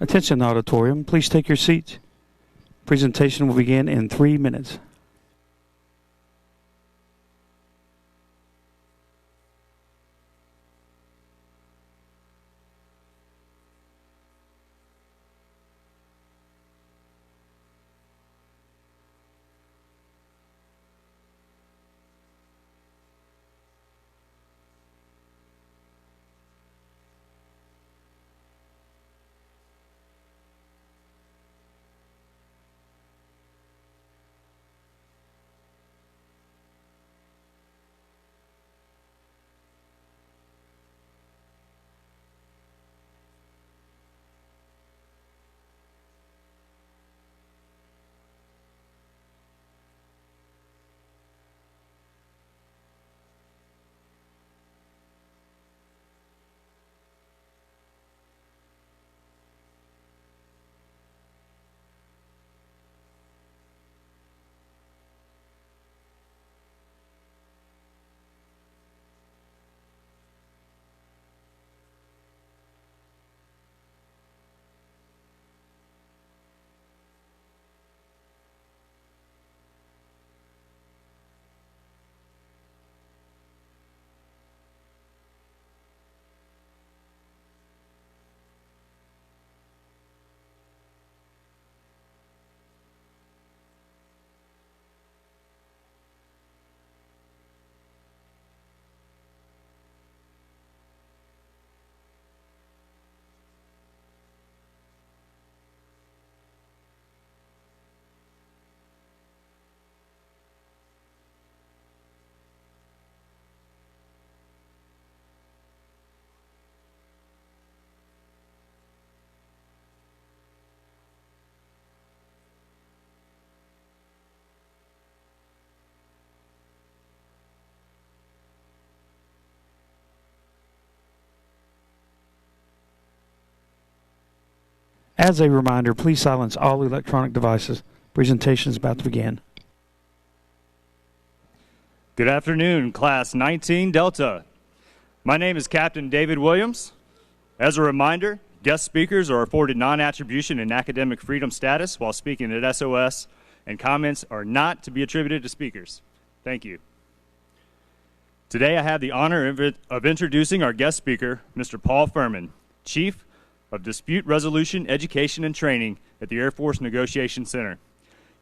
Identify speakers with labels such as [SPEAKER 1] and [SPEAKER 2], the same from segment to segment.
[SPEAKER 1] Attention auditorium, please take your seats. Presentation will begin in 3 minutes. As a reminder, please silence all electronic devices. Presentation is about to begin.
[SPEAKER 2] Good afternoon, Class 19 Delta. My name is Captain David Williams. As a reminder, guest speakers are afforded non-attribution and academic freedom status while speaking at SOS, and comments are not to be attributed to speakers. Thank you. Today I have the honor of introducing our guest speaker, Mr. Paul Furman, Chief of Dispute Resolution, Education, and Training at the Air Force Negotiation Center.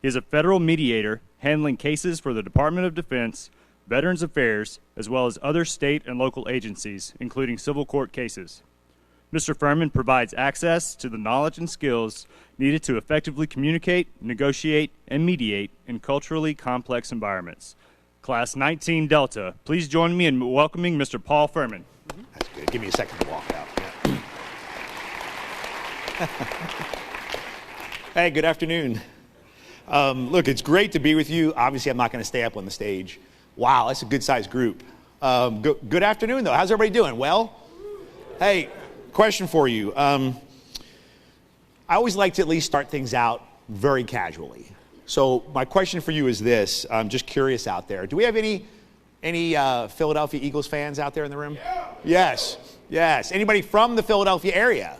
[SPEAKER 2] He is a federal mediator handling cases for the Department of Defense, Veterans Affairs, as well as other state and local agencies, including civil court cases. Mr. Furman provides access to the knowledge and skills needed to effectively communicate, negotiate, and mediate in culturally complex environments. Class 19 Delta, please join me in welcoming Mr. Paul Furman.
[SPEAKER 3] That's good. Give me a second to walk out. Yeah. Hey, good afternoon. Look, it's great to be with you. Obviously, I'm not going to stay up on the stage. Wow, that's a good-sized group. Good afternoon, though. How's everybody doing? Well? Hey, question for you. I always like to at least start things out very casually. So my question for you is this. I'm just curious out there. Do we have any Philadelphia Eagles fans out there in the room? Yeah. Yes. Anybody from the Philadelphia area?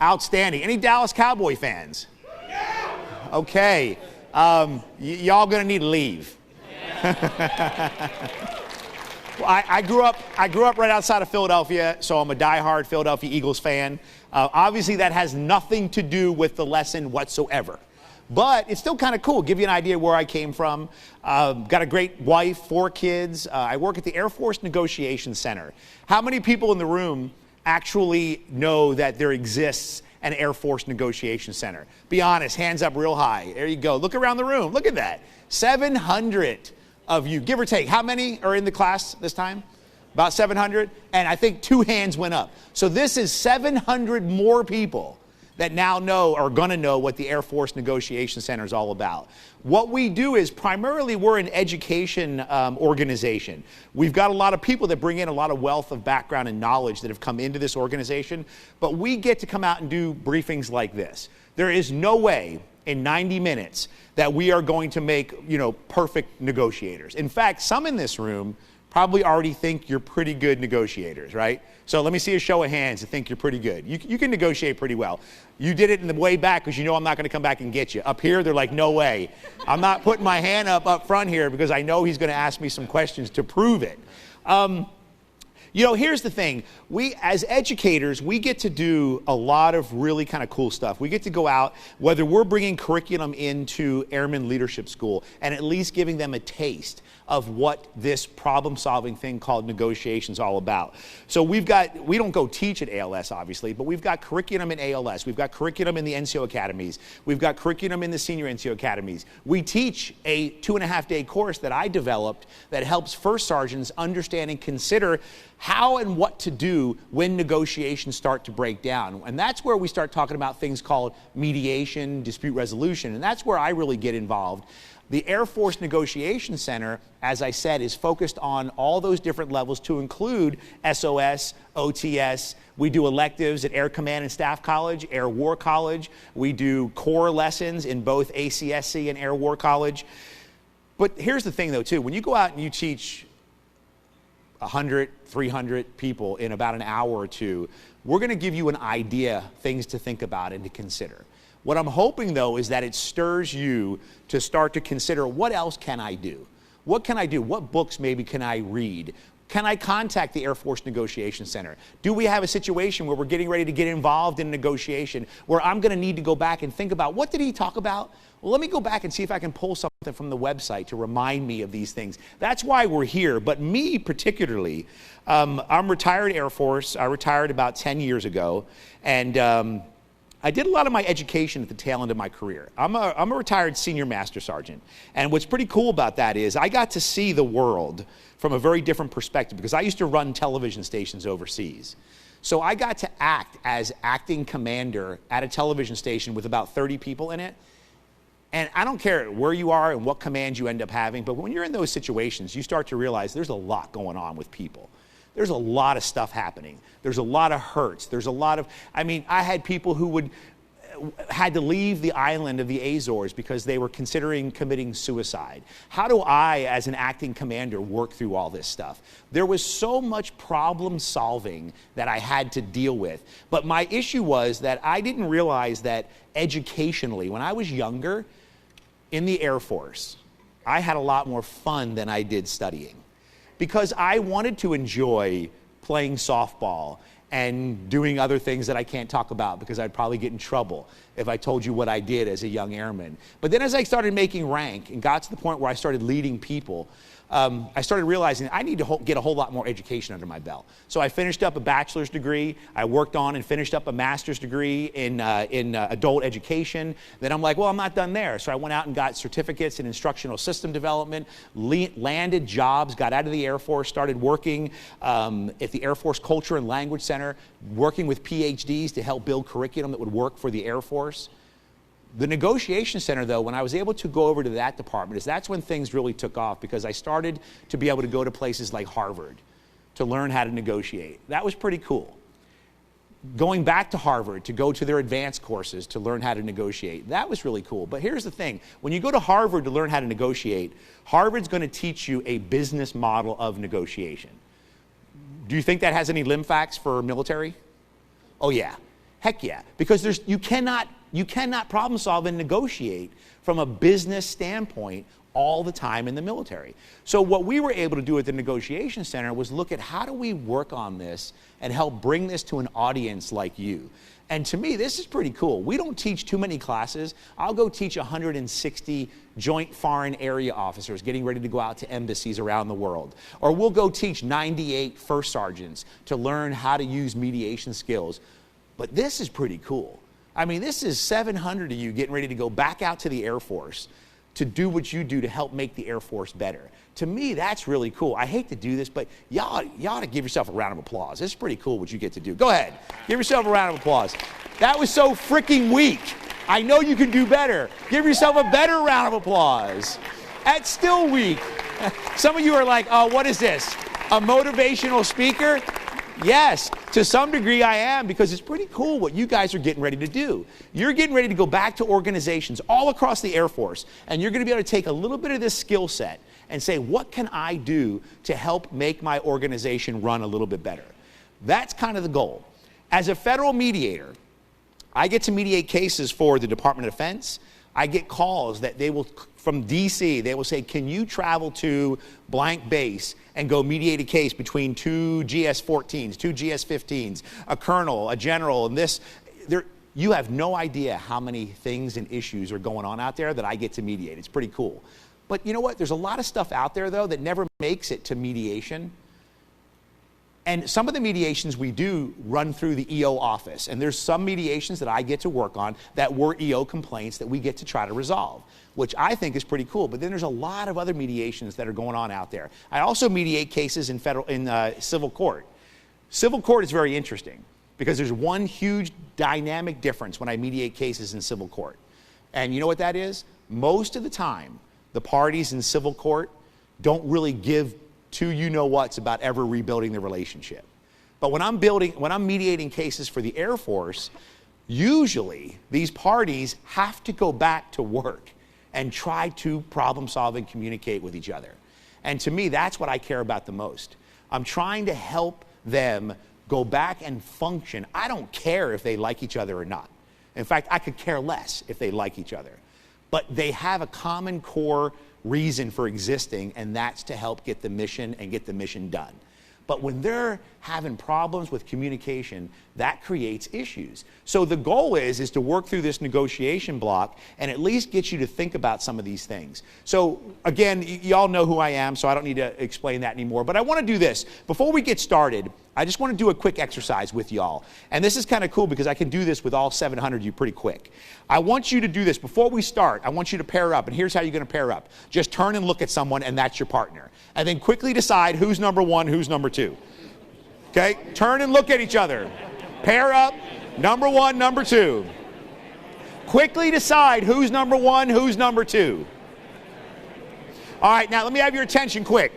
[SPEAKER 3] Outstanding. Any Dallas Cowboy fans? Yeah. Okay. Y'all gonna need to leave. Yeah. Well, I grew up right outside of Philadelphia, so I'm a diehard Philadelphia Eagles fan. Obviously, that has nothing to do with the lesson whatsoever. But it's still kind of cool. Give you an idea where I came from. Got a great wife, 4 kids. I work at the Air Force Negotiation Center. How many people in the room actually know that there exists an Air Force Negotiation Center? Be honest, hands up real high. There you go. Look around the room. Look at that. 700 of you, give or take. How many are in the class this time? About 700? And I think 2 hands went up. So this is 700 more people that now know or are going to know what the Air Force Negotiation Center is all about. What we do is primarily we're an education organization. We've got a lot of people that bring in a lot of wealth of background and knowledge that have come into this organization, but we get to come out and do briefings like this. There is no way in 90 minutes that we are going to make, perfect negotiators. In fact, some in this room probably already think you're pretty good negotiators, right? So let me see a show of hands that think you're pretty good. You can negotiate pretty well. You did it in the way back because you know I'm not going to come back and get you. Up here, they're like, no way. I'm not putting my hand up front here because I know he's going to ask me some questions to prove it. You know, here's the thing. We, as educators, we get to do a lot of really kind of cool stuff. We get to go out, whether we're bringing curriculum into Airman Leadership School and at least giving them a taste of what this problem-solving thing called negotiation is all about. So we don't go teach at ALS, obviously, but we've got curriculum in ALS. We've got curriculum in the NCO academies. We've got curriculum in the senior NCO academies. We teach a 2.5-day course that I developed that helps first sergeants understand and consider how and what to do when negotiations start to break down. And that's where we start talking about things called mediation, dispute resolution, and that's where I really get involved. The Air Force Negotiation Center, as I said, is focused on all those different levels to include SOS, OTS. We do electives at Air Command and Staff College, Air War College. We do core lessons in both ACSC and Air War College. But here's the thing, though, too. When you go out and you teach 100, 300 people in about an hour or two, we're going to give you an idea, things to think about and to consider. What I'm hoping, though, is that it stirs you to start to consider, what else can I do? What can I do? What books maybe can I read? Can I contact the Air Force Negotiation Center? Do we have a situation where we're getting ready to get involved in negotiation where I'm going to need to go back and think about, what did he talk about? Well, let me go back and see if I can pull something from the website to remind me of these things. That's why we're here. But me particularly, I'm retired Air Force. I retired about 10 years ago. And I did a lot of my education at the tail end of my career. I'm a retired senior master sergeant. And what's pretty cool about that is I got to see the world from a very different perspective because I used to run television stations overseas. So I got to act as acting commander at a television station with about 30 people in it. And I don't care where you are and what command you end up having, but when you're in those situations, you start to realize there's a lot going on with people. There's a lot of stuff happening. There's a lot of hurts. There's a lot of, I had people who had to leave the island of the Azores because they were considering committing suicide. How do I, as an acting commander, work through all this stuff? There was so much problem solving that I had to deal with. But my issue was that I didn't realize that educationally, when I was younger, in the Air Force, I had a lot more fun than I did studying. Because I wanted to enjoy playing softball and doing other things that I can't talk about because I'd probably get in trouble if I told you what I did as a young airman. But then as I started making rank and got to the point where I started leading people, I started realizing I need to get a whole lot more education under my belt. So I finished up a bachelor's degree. I worked on and finished up a master's degree in adult education. Then I'm like, well, I'm not done there. So I went out and got certificates in instructional system development, landed jobs, got out of the Air Force, started working at the Air Force Culture and Language Center, working with PhDs to help build curriculum that would work for the Air Force. The Negotiation Center, though, when I was able to go over to that department, that's when things really took off because I started to be able to go to places like Harvard to learn how to negotiate. That was pretty cool. Going back to Harvard to go to their advanced courses to learn how to negotiate, that was really cool. But here's the thing. When you go to Harvard to learn how to negotiate, Harvard's going to teach you a business model of negotiation. Do you think that has any limb facts for military? Oh, yeah. Heck yeah. Because you cannot problem solve and negotiate from a business standpoint all the time in the military. So what we were able to do at the Negotiation Center was look at how do we work on this and help bring this to an audience like you. And to me, this is pretty cool. We don't teach too many classes. I'll go teach 160 joint foreign area officers getting ready to go out to embassies around the world. Or we'll go teach 98 first sergeants to learn how to use mediation skills. But this is pretty cool. This is 700 of you getting ready to go back out to the Air Force to do what you do to help make the Air Force better. To me, that's really cool. I hate to do this, but y'all ought to give yourself a round of applause. It's pretty cool what you get to do. Go ahead. Give yourself a round of applause. That was so freaking weak. I know you can do better. Give yourself a better round of applause. That's still weak. Some of you are like, oh, what is this? A motivational speaker? Yes, to some degree I am, because it's pretty cool what you guys are getting ready to do. You're getting ready to go back to organizations all across the Air Force, and you're going to be able to take a little bit of this skill set and say, what can I do to help make my organization run a little bit better? That's kind of the goal. As a federal mediator, I get to mediate cases for the Department of Defense. I get calls that they will, from DC, they will say, can you travel to blank base and go mediate a case between two GS-14s, two GS-15s, a colonel, a general, and this. You have no idea how many things and issues are going on out there that I get to mediate. It's pretty cool. But you know what? There's a lot of stuff out there, though, that never makes it to mediation. And some of the mediations we do run through the EO office. And there's some mediations that I get to work on that were EO complaints that we get to try to resolve, which I think is pretty cool. But then there's a lot of other mediations that are going on out there. I also mediate cases in civil court. Civil court is very interesting because there's one huge dynamic difference when I mediate cases in civil court. And you know what that is? Most of the time, the parties in civil court don't really give two you-know-whats about ever rebuilding the relationship. But when I'm mediating cases for the Air Force, usually these parties have to go back to work and try to problem solve and communicate with each other. And to me, that's what I care about the most. I'm trying to help them go back and function. I don't care if they like each other or not. In fact, I could care less if they like each other. But they have a common core reason for existing, and that's to help get the mission and get the mission done. But when they're having problems with communication, that creates issues. So the goal is to work through this negotiation block and at least get you to think about some of these things. So again, y'all know who I am, so I don't need to explain that anymore. But I want to do this. Before we get started, I just want to do a quick exercise with y'all. And this is kind of cool because I can do this with all 700 of you pretty quick. I want you to do this. Before we start, I want you to pair up. And here's how you're going to pair up. Just turn and look at someone, and that's your partner. And then quickly decide who's number one, who's number two. Okay? Turn and look at each other. Pair up, number one, number two. Quickly decide who's number one, who's number two. All right, now let me have your attention quick.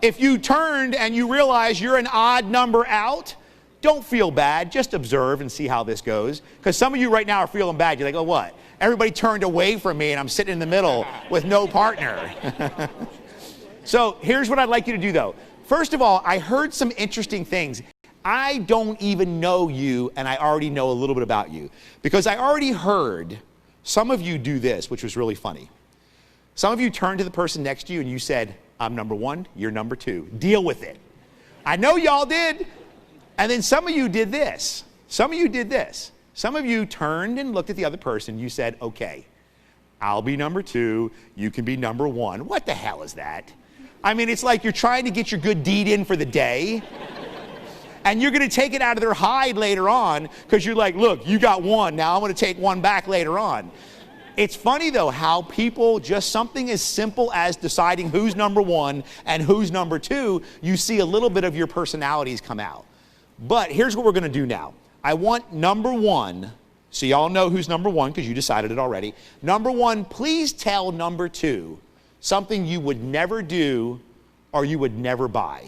[SPEAKER 3] If you turned and you realize you're an odd number out, don't feel bad. Just observe and see how this goes. Because some of you right now are feeling bad. You're like, oh, what? Everybody turned away from me and I'm sitting in the middle with no partner. So here's what I'd like you to do, though. First of all, I heard some interesting things. I don't even know you, and I already know a little bit about you. Because I already heard some of you do this, which was really funny. Some of you turned to the person next to you and you said, I'm number one, you're number two. Deal with it. I know y'all did. And then some of you did this. Some of you did this. Some of you turned and looked at the other person. You said, okay, I'll be number two. You can be number one. What the hell is that? I mean, it's like you're trying to get your good deed in for the day. And you're going to take it out of their hide later on because you're like, look, you got one. Now I'm going to take one back later on. It's funny, though, how people, just something as simple as deciding who's number one and who's number two, you see a little bit of your personalities come out. But here's what we're going to do now. I want number one, so y'all know who's number one because you decided it already. Number one, please tell number two something you would never do or you would never buy.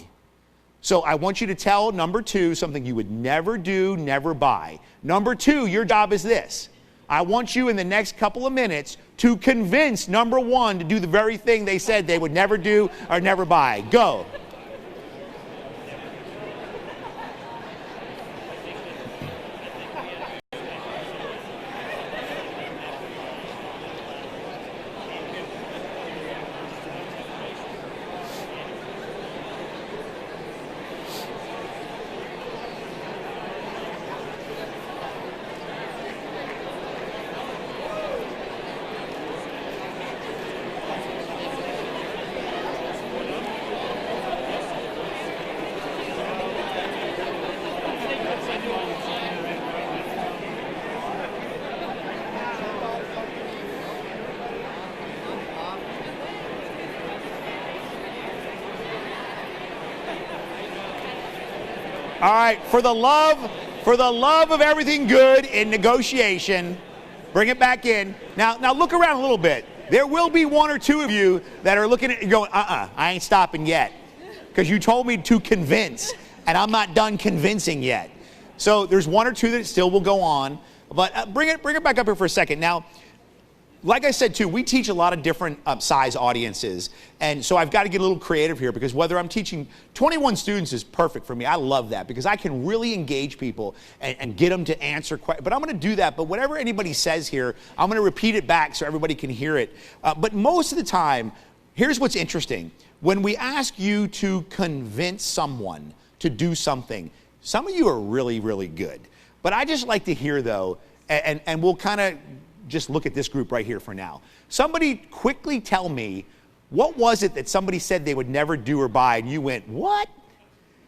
[SPEAKER 3] So I want you to tell number two something you would never do, never buy. Number two, your job is this. I want you in the next couple of minutes to convince number one to do the very thing they said they would never do or never buy. Go. All right, for the love of everything good in negotiation, bring it back in. Now look around a little bit. There will be one or two of you that are looking at you going, I ain't stopping yet. Because you told me to convince, and I'm not done convincing yet. So there's one or two that still will go on. But bring it back up here for a second. Now, like I said, too, we teach a lot of different size audiences. And so I've got to get a little creative here because whether I'm teaching 21 students is perfect for me. I love that because I can really engage people and get them to answer questions. But I'm going to do that. But whatever anybody says here, I'm going to repeat it back so everybody can hear it. But most of the time, here's what's interesting. When we ask you to convince someone to do something, some of you are really, really good. But I just like to hear, though, and we'll kind of just look at this group right here for now. Somebody quickly tell me, what was it that somebody said they would never do or buy, and you went, what?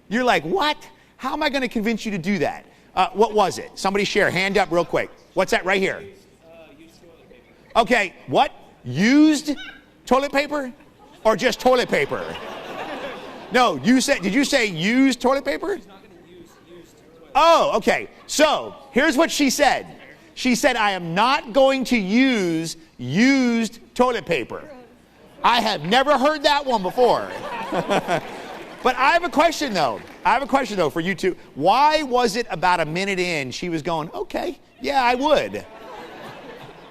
[SPEAKER 3] You're like, what? How am I going to convince you to do that? What was it? Somebody share. Hand up real quick. What's that right here?
[SPEAKER 4] Used toilet paper.
[SPEAKER 3] Okay, what? Used toilet paper? Or just toilet paper? No, did you say used toilet paper?
[SPEAKER 4] She's not going to use used toilet paper.
[SPEAKER 3] Oh, okay. So, here's what she said. She said, I am not going to use used toilet paper. I have never heard that one before. But I have a question, though. For you two. Why was it about a minute in she was going, okay, yeah, I would.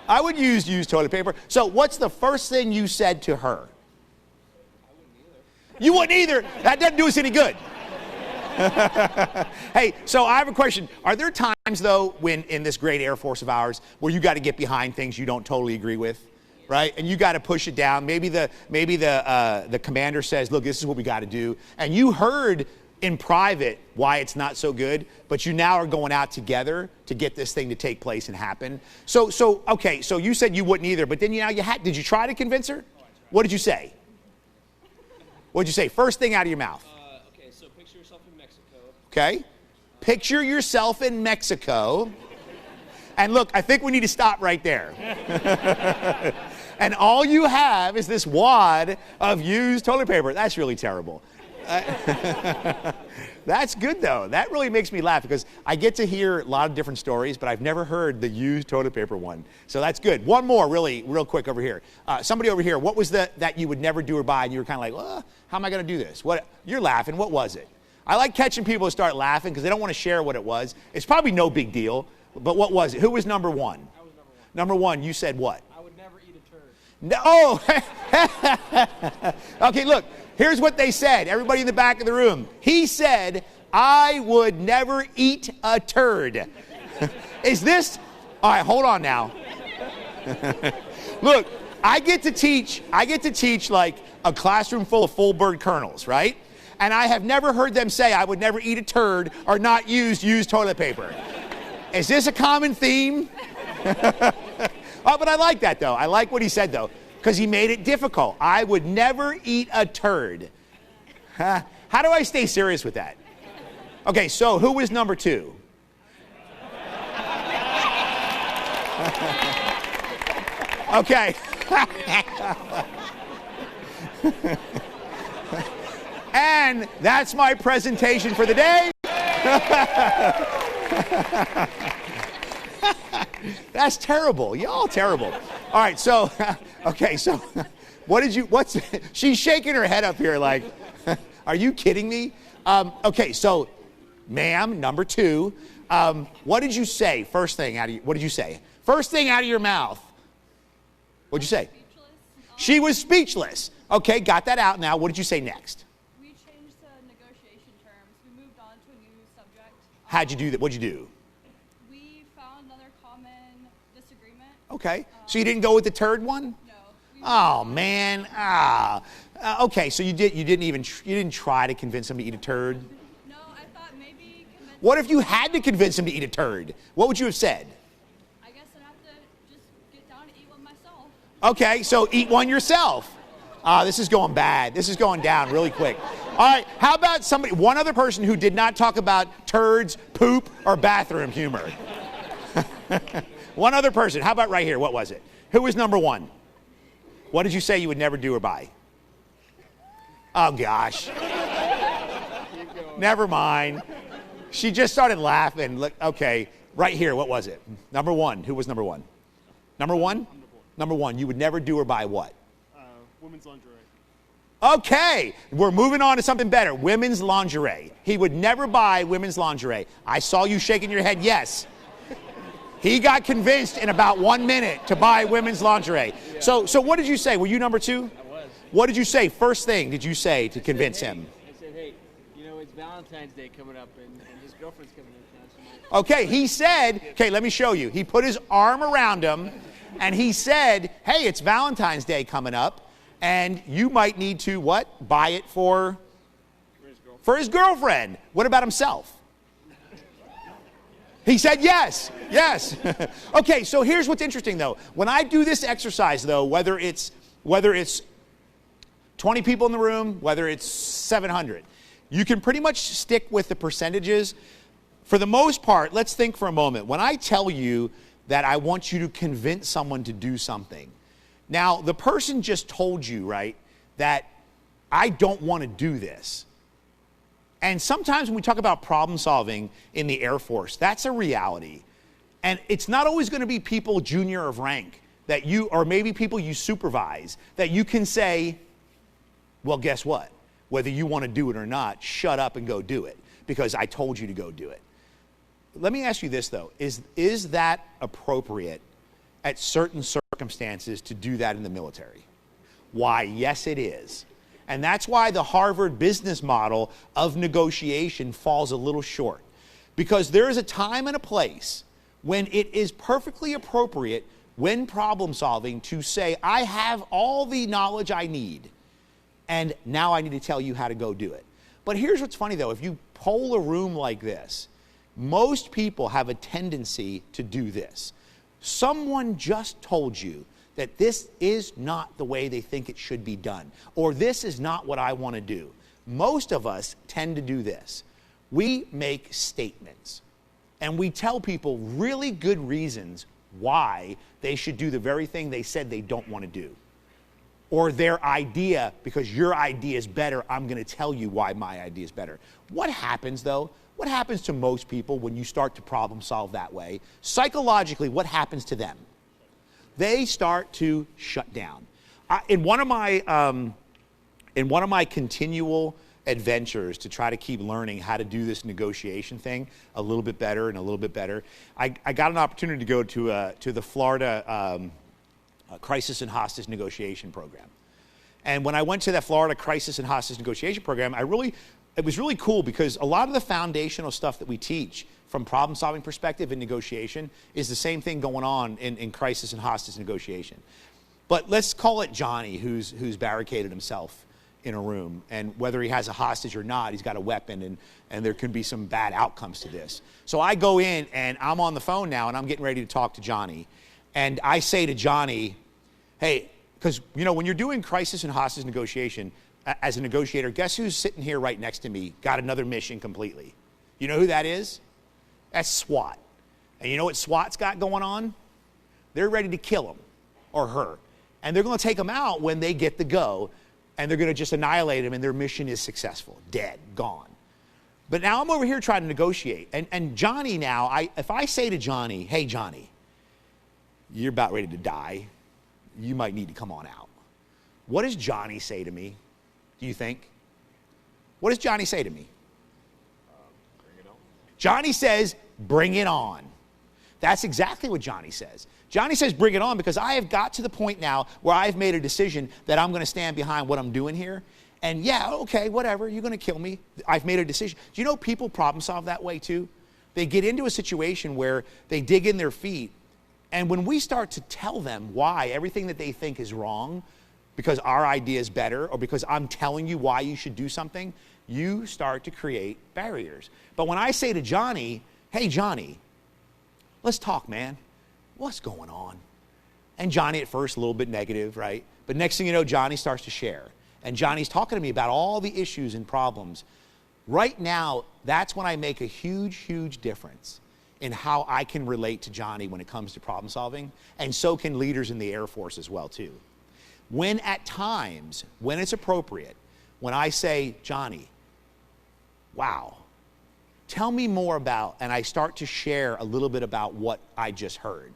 [SPEAKER 3] I would use used toilet paper. So what's the first thing you said to her?
[SPEAKER 4] I wouldn't either.
[SPEAKER 3] You wouldn't either? That doesn't do us any good. Hey, so I have a question. Are there times, though, when in this great Air Force of ours, where you got to get behind things you don't totally agree with, right? And you got to push it down. Maybe the commander says, "Look, this is what we got to do," and you heard in private why it's not so good, but you now are going out together to get this thing to take place and happen. So okay. So you said you wouldn't either, but then did you try to convince her? What did you say? What did you say? First thing out of your mouth.
[SPEAKER 4] Okay, so picture yourself in Mexico.
[SPEAKER 3] Okay? Picture yourself in Mexico. And look, I think we need to stop right there. And all you have is this wad of used toilet paper. That's really terrible. That's good, though. That really makes me laugh because I get to hear a lot of different stories, but I've never heard the used toilet paper one. So that's good. One more, really, real quick over here. Somebody over here, what was that you would never do or buy, and you were kind of like, well, how am I going to do this? You're laughing. What was it? I like catching people to start laughing because they don't want to share what it was. It's probably no big deal, but what was it? Who was number one?
[SPEAKER 4] I was number one.
[SPEAKER 3] Number one, you said what?
[SPEAKER 4] I would never eat a turd.
[SPEAKER 3] No. Oh, okay, look. Here's what they said. Everybody in the back of the room. He said, I would never eat a turd. Is this? All right, hold on now. Look, I get to teach like a classroom full of full bird colonels, right? And I have never heard them say I would never eat a turd or not use used toilet paper. Is this a common theme? Oh, but I like that, though. I like what he said, though, because he made it difficult. I would never eat a turd. How do I stay serious with that? Okay, so who was number two? Okay. And that's my presentation for the day. That's terrible. Y'all terrible. All right, so, okay, so she's shaking her head up here like, are you kidding me? Okay, so, ma'am, number two, what did you say? What did you say? First thing out of your mouth. What'd you say?
[SPEAKER 5] Speechless.
[SPEAKER 3] She was speechless. Okay, got that out now. What did you say next?
[SPEAKER 5] We changed the negotiation terms. We moved on to a new subject.
[SPEAKER 3] How'd you do that? What'd you do?
[SPEAKER 5] We found another common disagreement.
[SPEAKER 3] Okay, so you didn't go with the turd one?
[SPEAKER 5] No.
[SPEAKER 3] Oh man, okay, so you didn't try to convince him to eat a turd.
[SPEAKER 5] No, I thought maybe convince.
[SPEAKER 3] What if you had to convince him to eat a turd? What would you have said?
[SPEAKER 5] I guess I'd have to just get down and eat one myself.
[SPEAKER 3] Okay, so eat one yourself. This is going bad. This is going down really quick. All right, how about one other person who did not talk about turds, poop, or bathroom humor? One other person. How about right here? What was it? Who was number one? What did you say you would never do or buy? Oh, gosh. Never mind. She just started laughing. Look, okay, right here. What was it? Number one. Who was number one? Number one? Number one. You would never do or buy what?
[SPEAKER 4] Women's lingerie.
[SPEAKER 3] Okay, we're moving on to something better. Women's lingerie. He would never buy women's lingerie. I saw you shaking your head yes. He got convinced in about 1 minute to buy women's lingerie. So what did you say? Were you number two?
[SPEAKER 4] I was.
[SPEAKER 3] What did you say? First thing did you say to convince him?
[SPEAKER 4] I said, hey, you know, it's Valentine's Day coming up, and his girlfriend's coming in town tonight.
[SPEAKER 3] Okay, he said, okay, let me show you. He put his arm around him, and he said, hey, it's Valentine's Day coming up, and you might need to, what? Buy it for his girlfriend. What about himself? He said yes, yes. Okay, so here's what's interesting, though. When I do this exercise, though, whether it's 20 people in the room, whether it's 700, you can pretty much stick with the percentages. For the most part, let's think for a moment. When I tell you that I want you to convince someone to do something, now the person just told you, right, that I don't want to do this. And sometimes when we talk about problem solving in the Air Force, that's a reality. And it's not always going to be people junior of rank that you, or maybe people you supervise, that you can say, well, guess what? Whether you want to do it or not, shut up and go do it because I told you to go do it. Let me ask you this, though. Is that appropriate at certain circumstances to do that in the military? Why, yes, it is. And that's why the Harvard business model of negotiation falls a little short. Because there is a time and a place when it is perfectly appropriate when problem solving to say, I have all the knowledge I need, and now I need to tell you how to go do it. But here's what's funny, though. If you poll a room like this, most people have a tendency to do this. Someone just told you that this is not the way they think it should be done, or this is not what I want to do. Most of us tend to do this. We make statements, and we tell people really good reasons why they should do the very thing they said they don't want to do. Or their idea, because your idea is better, I'm going to tell you why my idea is better. What happens, though? What happens to most people when you start to problem solve that way? Psychologically, what happens to them? They start to shut down. In one of my continual adventures to try to keep learning how to do this negotiation thing a little bit better and a little bit better, I got an opportunity to go to the Florida Crisis and Hostage Negotiation Program. And when I went to that Florida Crisis and Hostage Negotiation Program, it was really cool because a lot of the foundational stuff that we teach from problem-solving perspective in negotiation is the same thing going on in crisis and hostage negotiation. But let's call it Johnny, who's barricaded himself in a room, and whether he has a hostage or not, he's got a weapon, and there can be some bad outcomes to this. So I go in, and I'm on the phone now, and I'm getting ready to talk to Johnny, and I say to Johnny, hey, because when you're doing crisis and hostage negotiation, as a negotiator, guess who's sitting here right next to me, got another mission completely? You know who that is? That's SWAT. And you know what SWAT's got going on? They're ready to kill him or her. And they're going to take him out when they get the go, and they're going to just annihilate him, and their mission is successful, dead, gone. But now I'm over here trying to negotiate. And Johnny now, if I say to Johnny, hey, Johnny, you're about ready to die. You might need to come on out. What does Johnny say to me, do you think? What does Johnny say to me? Johnny says, bring it on. That's exactly what Johnny says. Johnny says, bring it on, because I have got to the point now where I've made a decision that I'm going to stand behind what I'm doing here. And yeah, okay, whatever, you're going to kill me. I've made a decision. Do you know people problem solve that way too? They get into a situation where they dig in their feet, and when we start to tell them why everything that they think is wrong, because our idea is better, or because I'm telling you why you should do something, you start to create barriers. But when I say to Johnny, hey, Johnny, let's talk, man. What's going on? And Johnny at first a little bit negative, right? But next thing you know, Johnny starts to share. And Johnny's talking to me about all the issues and problems. Right now, that's when I make a huge, huge difference in how I can relate to Johnny when it comes to problem solving. And so can leaders in the Air Force as well, too. When at times, when it's appropriate, when I say, Johnny, wow, tell me more about, and I start to share a little bit about what I just heard.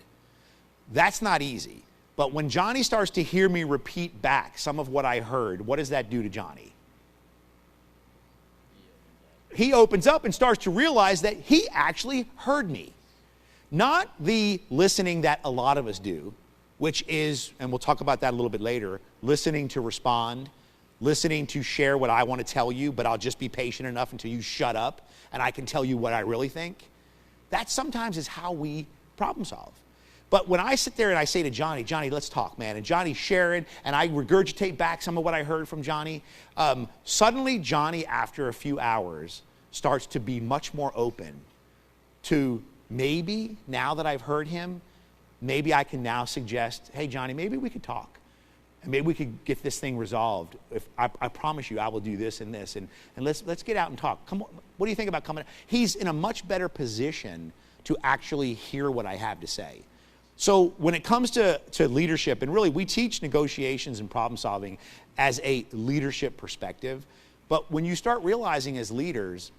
[SPEAKER 3] That's not easy. But when Johnny starts to hear me repeat back some of what I heard, what does that do to Johnny? He opens up and starts to realize that he actually heard me. Not the listening that a lot of us do, which is, and we'll talk about that a little bit later, listening to respond, listening to share what I want to tell you, but I'll just be patient enough until you shut up and I can tell you what I really think. That sometimes is how we problem solve. But when I sit there and I say to Johnny, Johnny, let's talk, man, and Johnny's sharing, and I regurgitate back some of what I heard from Johnny, suddenly Johnny, after a few hours, starts to be much more open to maybe, now that I've heard him, maybe I can now suggest, hey, Johnny, maybe we could talk. And maybe we could get this thing resolved. If I promise you I will do this and this, and let's get out and talk. Come on, what do you think about coming? He's in a much better position to actually hear what I have to say. So when it comes to leadership, and really we teach negotiations and problem solving as a leadership perspective, but when you start realizing as leaders,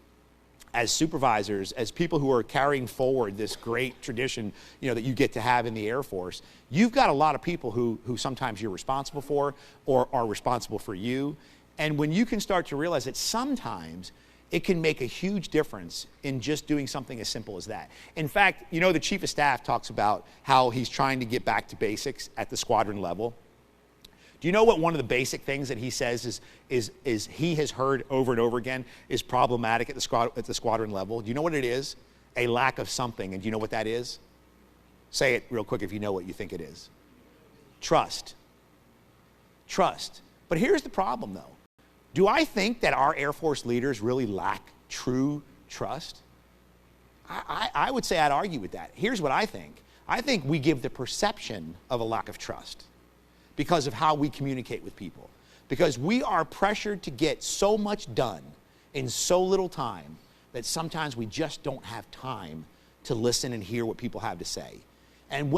[SPEAKER 3] as supervisors, as people who are carrying forward this great tradition, that you get to have in the Air Force, you've got a lot of people who sometimes you're responsible for or are responsible for you. And when you can start to realize that sometimes it can make a huge difference in just doing something as simple as that. In fact, the Chief of Staff talks about how he's trying to get back to basics at the squadron level. Do you know what one of the basic things that he says is he has heard over and over again is problematic at the squadron level? Do you know what it is? A lack of something. And do you know what that is? Say it real quick if you know what you think it is. Trust. Trust. But here's the problem, though. Do I think that our Air Force leaders really lack true trust? I would say I'd argue with that. Here's what I think. I think we give the perception of a lack of trust because of how we communicate with people. Because we are pressured to get so much done in so little time that sometimes we just don't have time to listen and hear what people have to say. And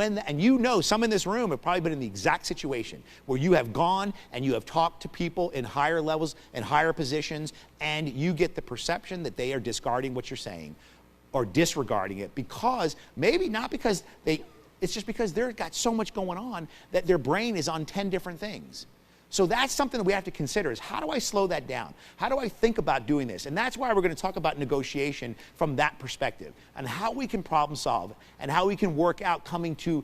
[SPEAKER 3] some in this room have probably been in the exact situation where you have gone and you have talked to people in higher levels and higher positions, and you get the perception that they are discarding what you're saying or disregarding it because it's just because they've got so much going on that their brain is on 10 different things. So that's something that we have to consider is how do I slow that down? How do I think about doing this? And that's why we're going to talk about negotiation from that perspective and how we can problem solve and how we can work out coming to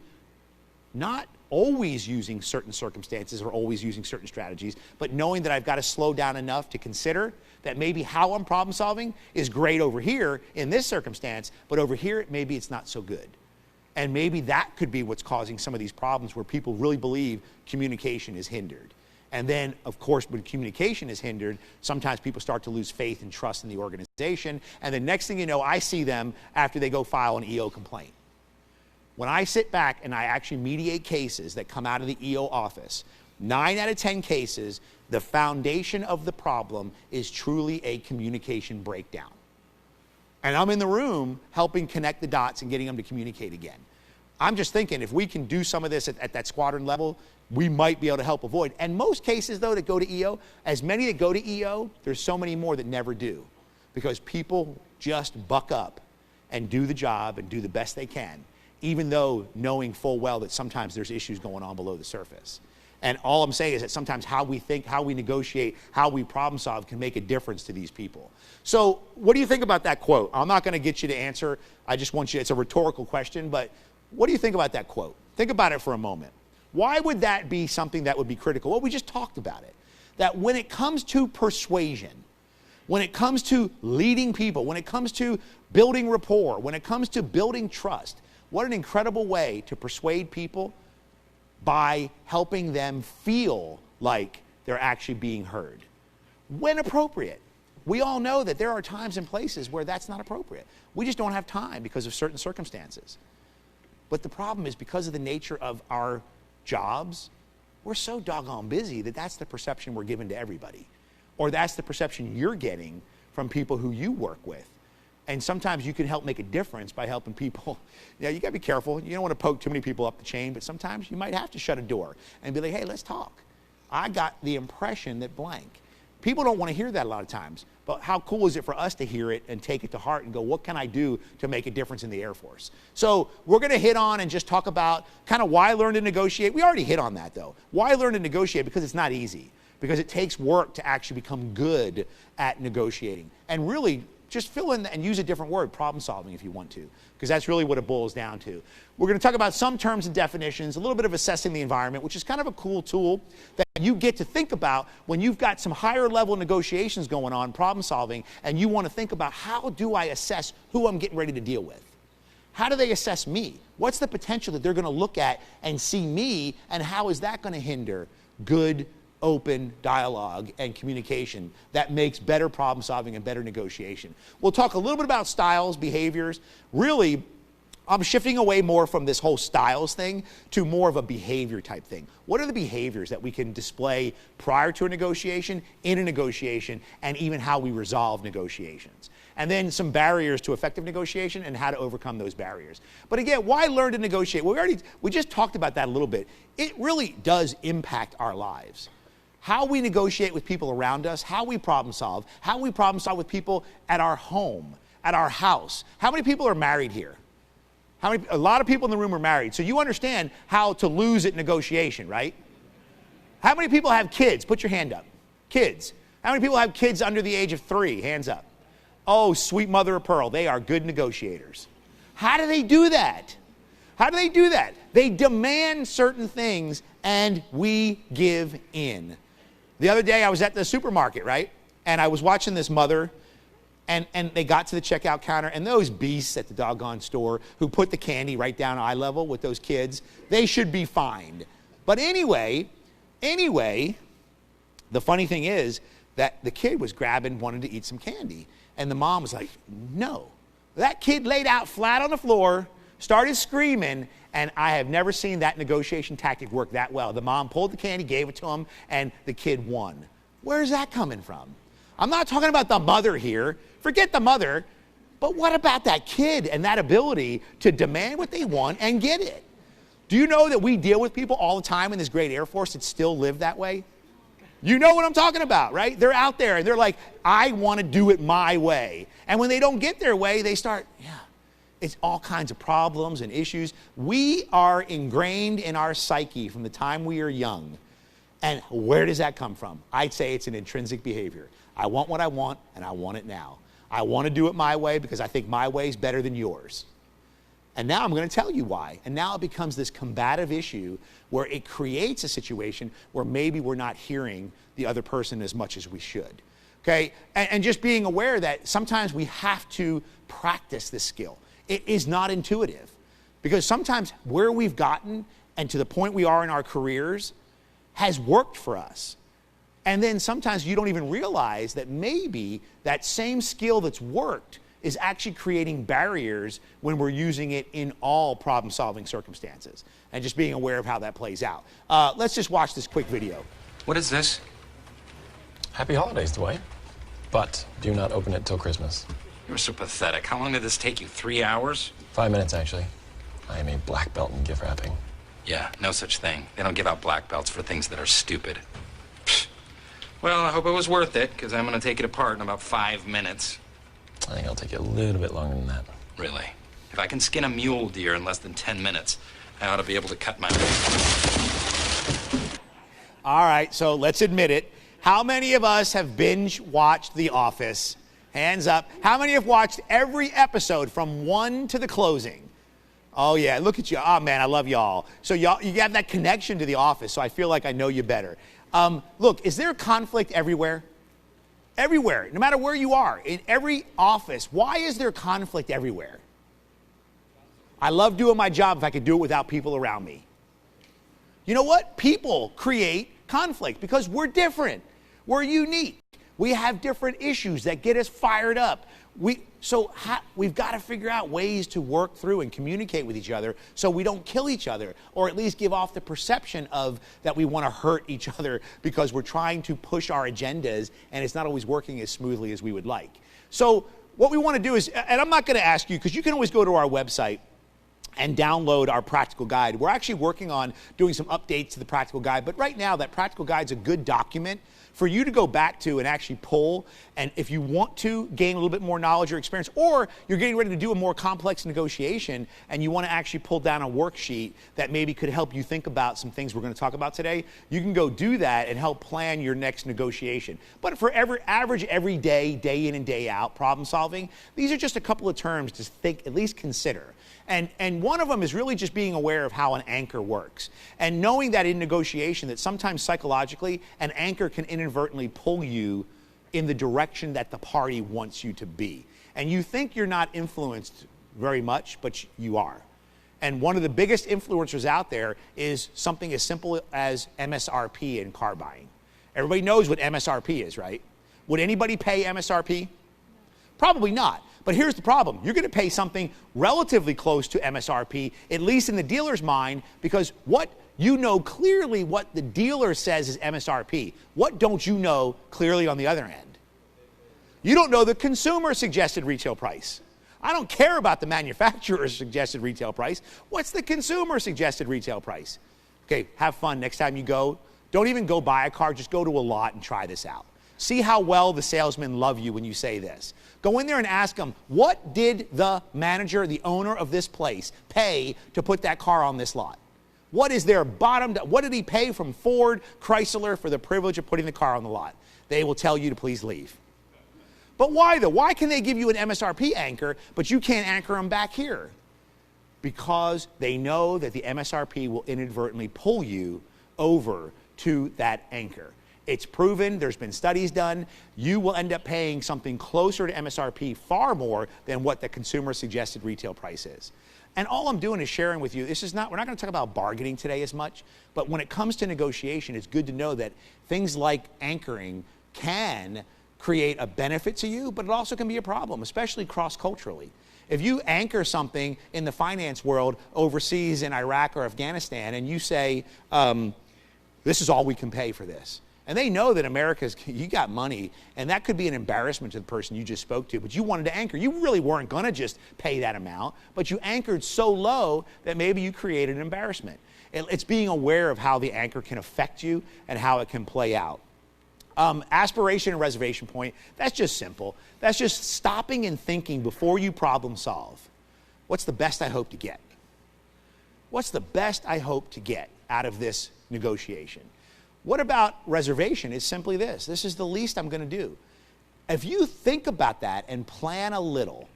[SPEAKER 3] not always using certain circumstances or always using certain strategies, but knowing that I've got to slow down enough to consider that maybe how I'm problem solving is great over here in this circumstance, but over here maybe it's not so good. And maybe that could be what's causing some of these problems where people really believe communication is hindered. And then, of course, when communication is hindered, sometimes people start to lose faith and trust in the organization. And the next thing you know, I see them after they go file an EO complaint. When I sit back and I actually mediate cases that come out of the EO office, 9 out of 10 cases, the foundation of the problem is truly a communication breakdown. And I'm in the room helping connect the dots and getting them to communicate again. I'm just thinking if we can do some of this at that squadron level, we might be able to help avoid. And most cases, though, that go to EO, as many that go to EO, there's so many more that never do. Because people just buck up and do the job and do the best they can, even though knowing full well that sometimes there's issues going on below the surface. And all I'm saying is that sometimes how we think, how we negotiate, how we problem solve can make a difference to these people. So what do you think about that quote? I'm not going to get you to answer. I just want you, it's a rhetorical question, but what do you think about that quote? Think about it for a moment. Why would that be something that would be critical? Well, we just talked about it. That when it comes to persuasion, when it comes to leading people, when it comes to building rapport, when it comes to building trust, what an incredible way to persuade people by helping them feel like they're actually being heard. When appropriate. We all know that there are times and places where that's not appropriate. We just don't have time because of certain circumstances. But the problem is because of the nature of our jobs, we're so doggone busy that that's the perception we're giving to everybody. Or that's the perception you're getting from people who you work with. And sometimes you can help make a difference by helping people. You got to be careful. You don't want to poke too many people up the chain, but sometimes you might have to shut a door and be like, hey, let's talk. I got the impression that blank. People don't want to hear that a lot of times, but how cool is it for us to hear it and take it to heart and go, what can I do to make a difference in the Air Force? So we're going to hit on and just talk about kind of why learn to negotiate. We already hit on that, though. Why learn to negotiate? Because it's not easy. Because it takes work to actually become good at negotiating. And really, just fill in and use a different word, problem solving, if you want to, because that's really what it boils down to. We're going to talk about some terms and definitions, a little bit of assessing the environment, which is kind of a cool tool that you get to think about when you've got some higher level negotiations going on, problem solving, and you want to think about, how do I assess who I'm getting ready to deal with? How do they assess me? What's the potential that they're going to look at and see me, and how is that going to hinder good, open dialogue and communication that makes better problem solving and better negotiation? We'll talk a little bit about styles, behaviors. Really, I'm shifting away more from this whole styles thing to more of a behavior type thing. What are the behaviors that we can display prior to a negotiation, in a negotiation, and even how we resolve negotiations? And then some barriers to effective negotiation and how to overcome those barriers. But again, why learn to negotiate? Well, we just talked about that a little bit. It really does impact our lives. How we negotiate with people around us, how we problem solve with people at our home, at our house. How many people are married here? A lot of people in the room are married. So you understand how to lose at negotiation, right? How many people have kids? Put your hand up. Kids. How many people have kids under the age of 3? Hands up. Oh, sweet mother of pearl. They are good negotiators. How do they do that? How do they do that? They demand certain things and we give in. The other day I was at the supermarket, right? And I was watching this mother, and they got to the checkout counter, and those beasts at the doggone store who put the candy right down eye level with those kids, they should be fined. But anyway, the funny thing is that the kid was wanted to eat some candy. And the mom was like, no. That kid laid out flat on the floor, started screaming, and I have never seen that negotiation tactic work that well. The mom pulled the candy, gave it to him, and the kid won. Where's that coming from? I'm not talking about the mother here. Forget the mother. But what about that kid and that ability to demand what they want and get it? Do you know that we deal with people all the time in this great Air Force that still live that way? You know what I'm talking about, right? They're out there and they're like, I want to do it my way. And when they don't get their way, they start, it's all kinds of problems and issues. We are ingrained in our psyche from the time we are young. And where does that come from? I'd say it's an intrinsic behavior. I want what I want, and I want it now. I want to do it my way because I think my way is better than yours. And now I'm going to tell you why. And now it becomes this combative issue where it creates a situation where maybe we're not hearing the other person as much as we should. Okay? And just being aware that sometimes we have to practice this skill. It is not intuitive. Because sometimes where we've gotten and to the point we are in our careers has worked for us. And then sometimes you don't even realize that maybe that same skill that's worked is actually creating barriers when we're using it in all problem-solving circumstances. And just being aware of how that plays out. Let's just watch this quick video.
[SPEAKER 6] What is this?
[SPEAKER 7] Happy holidays, Dwight. But do not open it till Christmas.
[SPEAKER 6] You're so pathetic. How long did this take you? 3 hours?
[SPEAKER 7] 5 minutes, actually. I am a black belt in gift wrapping.
[SPEAKER 6] Yeah, no such thing. They don't give out black belts for things that are stupid. Pfft. Well, I hope it was worth it, because I'm going to take it apart in about 5 minutes.
[SPEAKER 7] I think it'll take you a little bit longer than that.
[SPEAKER 6] Really? If I can skin a mule deer in less than 10 minutes, I ought to be able to cut my...
[SPEAKER 3] All right, so let's admit it. How many of us have binge-watched The Office? Hands up. How many have watched every episode from one to the closing? Oh, yeah, look at you. Oh, man, I love y'all. So y'all, you have that connection to The Office, so I feel like I know you better. Look, is there conflict everywhere? Everywhere, no matter where you are, in every office. Why is there conflict everywhere? I love doing my job if I could do it without people around me. You know what? People create conflict because we're different. We're unique. We have different issues that get us fired up. We've got to figure out ways to work through and communicate with each other so we don't kill each other, or at least give off the perception of that we want to hurt each other because we're trying to push our agendas and it's not always working as smoothly as we would like. So what we want to do is, and I'm not going to ask you, because you can always go to our website and download our practical guide. We're actually working on doing some updates to the practical guide, but right now that practical guide is a good document for you to go back to and actually pull, and if you want to gain a little bit more knowledge or experience, or you're getting ready to do a more complex negotiation and you want to actually pull down a worksheet that maybe could help you think about some things we're going to talk about today, you can go do that and help plan your next negotiation. But for average, every day, day in and day out problem solving, these are just a couple of terms to think, at least consider. And one of them is really just being aware of how an anchor works. And knowing that in negotiation that sometimes psychologically an anchor can inadvertently pull you in the direction that the party wants you to be. And you think you're not influenced very much, but you are. And one of the biggest influencers out there is something as simple as MSRP in car buying. Everybody knows what MSRP is, right? Would anybody pay MSRP? Probably not. But here's the problem. You're going to pay something relatively close to MSRP, at least in the dealer's mind, because what you know clearly what the dealer says is MSRP. What don't you know clearly on the other end? You don't know the consumer suggested retail price. I don't care about the manufacturer's suggested retail price. What's the consumer suggested retail price? Okay, have fun. Next time you go, don't even go buy a car. Just go to a lot and try this out. See how well the salesmen love you when you say this. Go in there and ask them, what did the manager, the owner of this place, pay to put that car on this lot? What is their what did he pay from Ford, Chrysler for the privilege of putting the car on the lot? They will tell you to please leave. But why though? Why can they give you an MSRP anchor, but you can't anchor them back here? Because they know that the MSRP will inadvertently pull you over to that anchor. It's proven, there's been studies done, you will end up paying something closer to MSRP far more than what the consumer suggested retail price is. And all I'm doing is sharing with you, we're not going to talk about bargaining today as much, but when it comes to negotiation, it's good to know that things like anchoring can create a benefit to you, but it also can be a problem, especially cross-culturally. If you anchor something in the finance world overseas in Iraq or Afghanistan and you say, this is all we can pay for this, and they know that you got money, and that could be an embarrassment to the person you just spoke to, but you wanted to anchor. You really weren't going to just pay that amount, but you anchored so low that maybe you created an embarrassment. It's being aware of how the anchor can affect you and how it can play out. Aspiration and reservation point, that's just simple. That's just stopping and thinking before you problem solve. What's the best I hope to get? What's the best I hope to get out of this negotiation? What about reservation? It's simply this. This is the least I'm going to do. If you think about that and plan a little,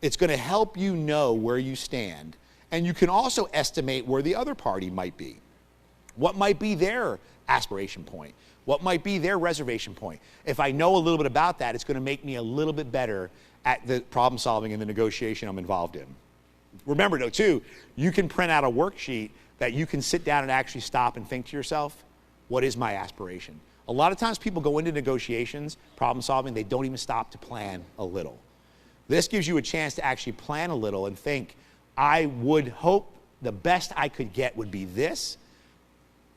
[SPEAKER 3] it's going to help you know where you stand. And you can also estimate where the other party might be. What might be their aspiration point? What might be their reservation point? If I know a little bit about that, it's going to make me a little bit better at the problem solving and the negotiation I'm involved in. Remember, though, too, you can print out a worksheet that you can sit down and actually stop and think to yourself, what is my aspiration? A lot of times people go into negotiations, problem solving, they don't even stop to plan a little. This gives you a chance to actually plan a little and think, I would hope the best I could get would be this.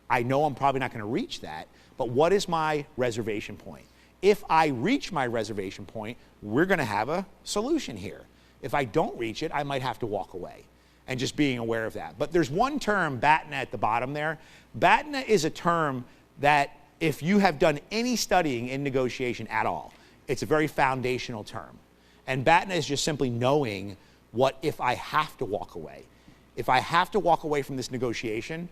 [SPEAKER 3] I know I'm probably not going to reach that, but what is my reservation point? If I reach my reservation point, we're going to have a solution here. If I don't reach it, I might have to walk away. And just being aware of that. But there's one term, BATNA, at the bottom there. BATNA is a term that if you have done any studying in negotiation at all, it's a very foundational term. And BATNA is just simply knowing what if I have to walk away. If I have to walk away from this negotiation,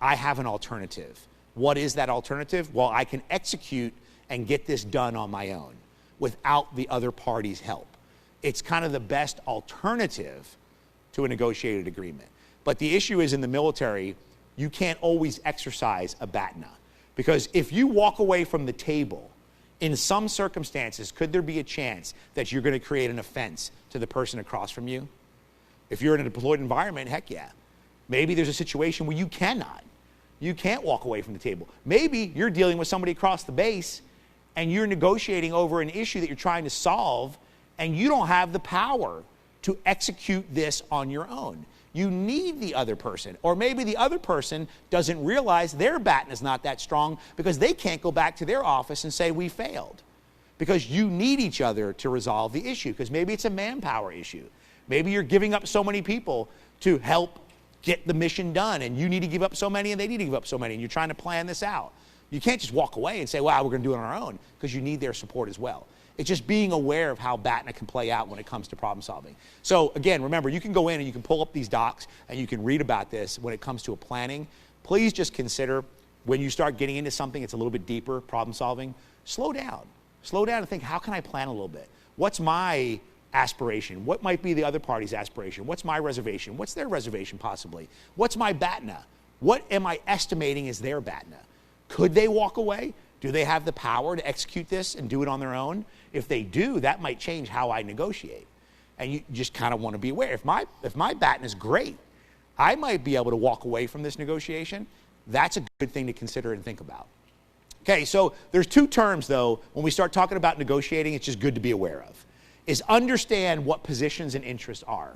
[SPEAKER 3] I have an alternative. What is that alternative? Well, I can execute and get this done on my own without the other party's help. It's kind of the best alternative to a negotiated agreement. But the issue is in the military, you can't always exercise a BATNA. Because if you walk away from the table, in some circumstances, could there be a chance that you're going to create an offense to the person across from you? If you're in a deployed environment, heck yeah. Maybe there's a situation where you cannot. You can't walk away from the table. Maybe you're dealing with somebody across the base and you're negotiating over an issue that you're trying to solve and you don't have the power to execute this on your own. You need the other person. Or maybe the other person doesn't realize their BATNA is not that strong because they can't go back to their office and say, we failed. Because you need each other to resolve the issue. Because maybe it's a manpower issue. Maybe you're giving up so many people to help get the mission done. And you need to give up so many and they need to give up so many. And you're trying to plan this out. You can't just walk away and say, wow, we're going to do it on our own, because you need their support as well. It's just being aware of how BATNA can play out when it comes to problem solving. So again, remember, you can go in and you can pull up these docs and you can read about this when it comes to a planning. Please just consider when you start getting into something that's a little bit deeper, problem solving, slow down. Slow down and think, how can I plan a little bit? What's my aspiration? What might be the other party's aspiration? What's my reservation? What's their reservation possibly? What's my BATNA? What am I estimating is their BATNA? Could they walk away? Do they have the power to execute this and do it on their own? If they do, that might change how I negotiate. And you just kind of want to be aware. If my BATNA is great, I might be able to walk away from this negotiation. That's a good thing to consider and think about. Okay, so there's two terms, though, when we start talking about negotiating, it's just good to be aware of, is understand what positions and interests are.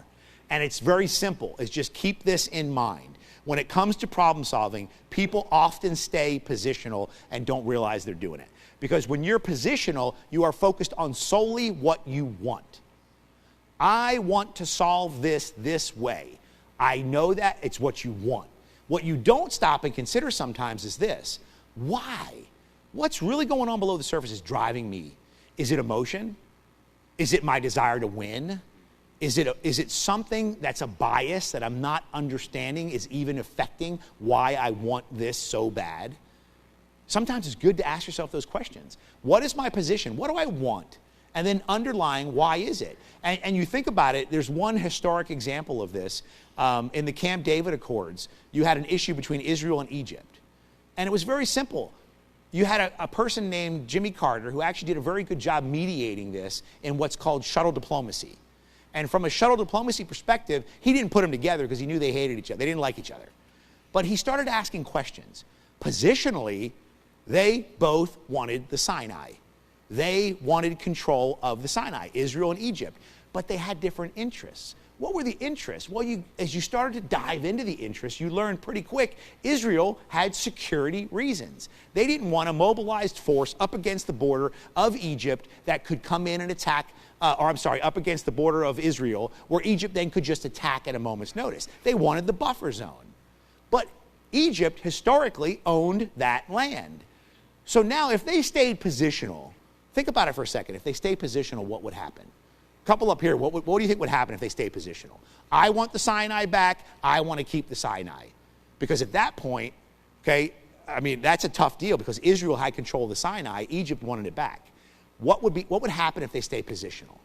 [SPEAKER 3] And it's very simple, is just keep this in mind. When it comes to problem solving, people often stay positional and don't realize they're doing it. Because when you're positional, you are focused on solely what you want. I want to solve this way. I know that it's what you want. What you don't stop and consider sometimes is this. Why? What's really going on below the surface is driving me? Is it emotion? Is it my desire to win? Is it something that's a bias that I'm not understanding is even affecting why I want this so bad? Sometimes it's good to ask yourself those questions. What is my position? What do I want? And then underlying, why is it? And you think about it, there's one historic example of this. In the Camp David Accords, you had an issue between Israel and Egypt. And it was very simple. You had a person named Jimmy Carter who actually did a very good job mediating this in what's called shuttle diplomacy. And from a shuttle diplomacy perspective, he didn't put them together because he knew they hated each other. They didn't like each other. But he started asking questions. Positionally, they both wanted the Sinai. They wanted control of the Sinai, Israel and Egypt. But they had different interests. What were the interests? Well, as you started to dive into the interests, you learned pretty quick Israel had security reasons. They didn't want a mobilized force up against the border of Egypt that could come in and attack, up against the border of Israel, where Egypt then could just attack at a moment's notice. They wanted the buffer zone. But Egypt historically owned that land. So now if they stayed positional, think about it for a second. If they stayed positional, what would happen? Couple up here, what do you think would happen if they stay positional? I want the Sinai back. I want to keep the Sinai. Because at that point, okay, I mean, that's a tough deal because Israel had control of the Sinai. Egypt wanted it back. What would happen if they stay positional?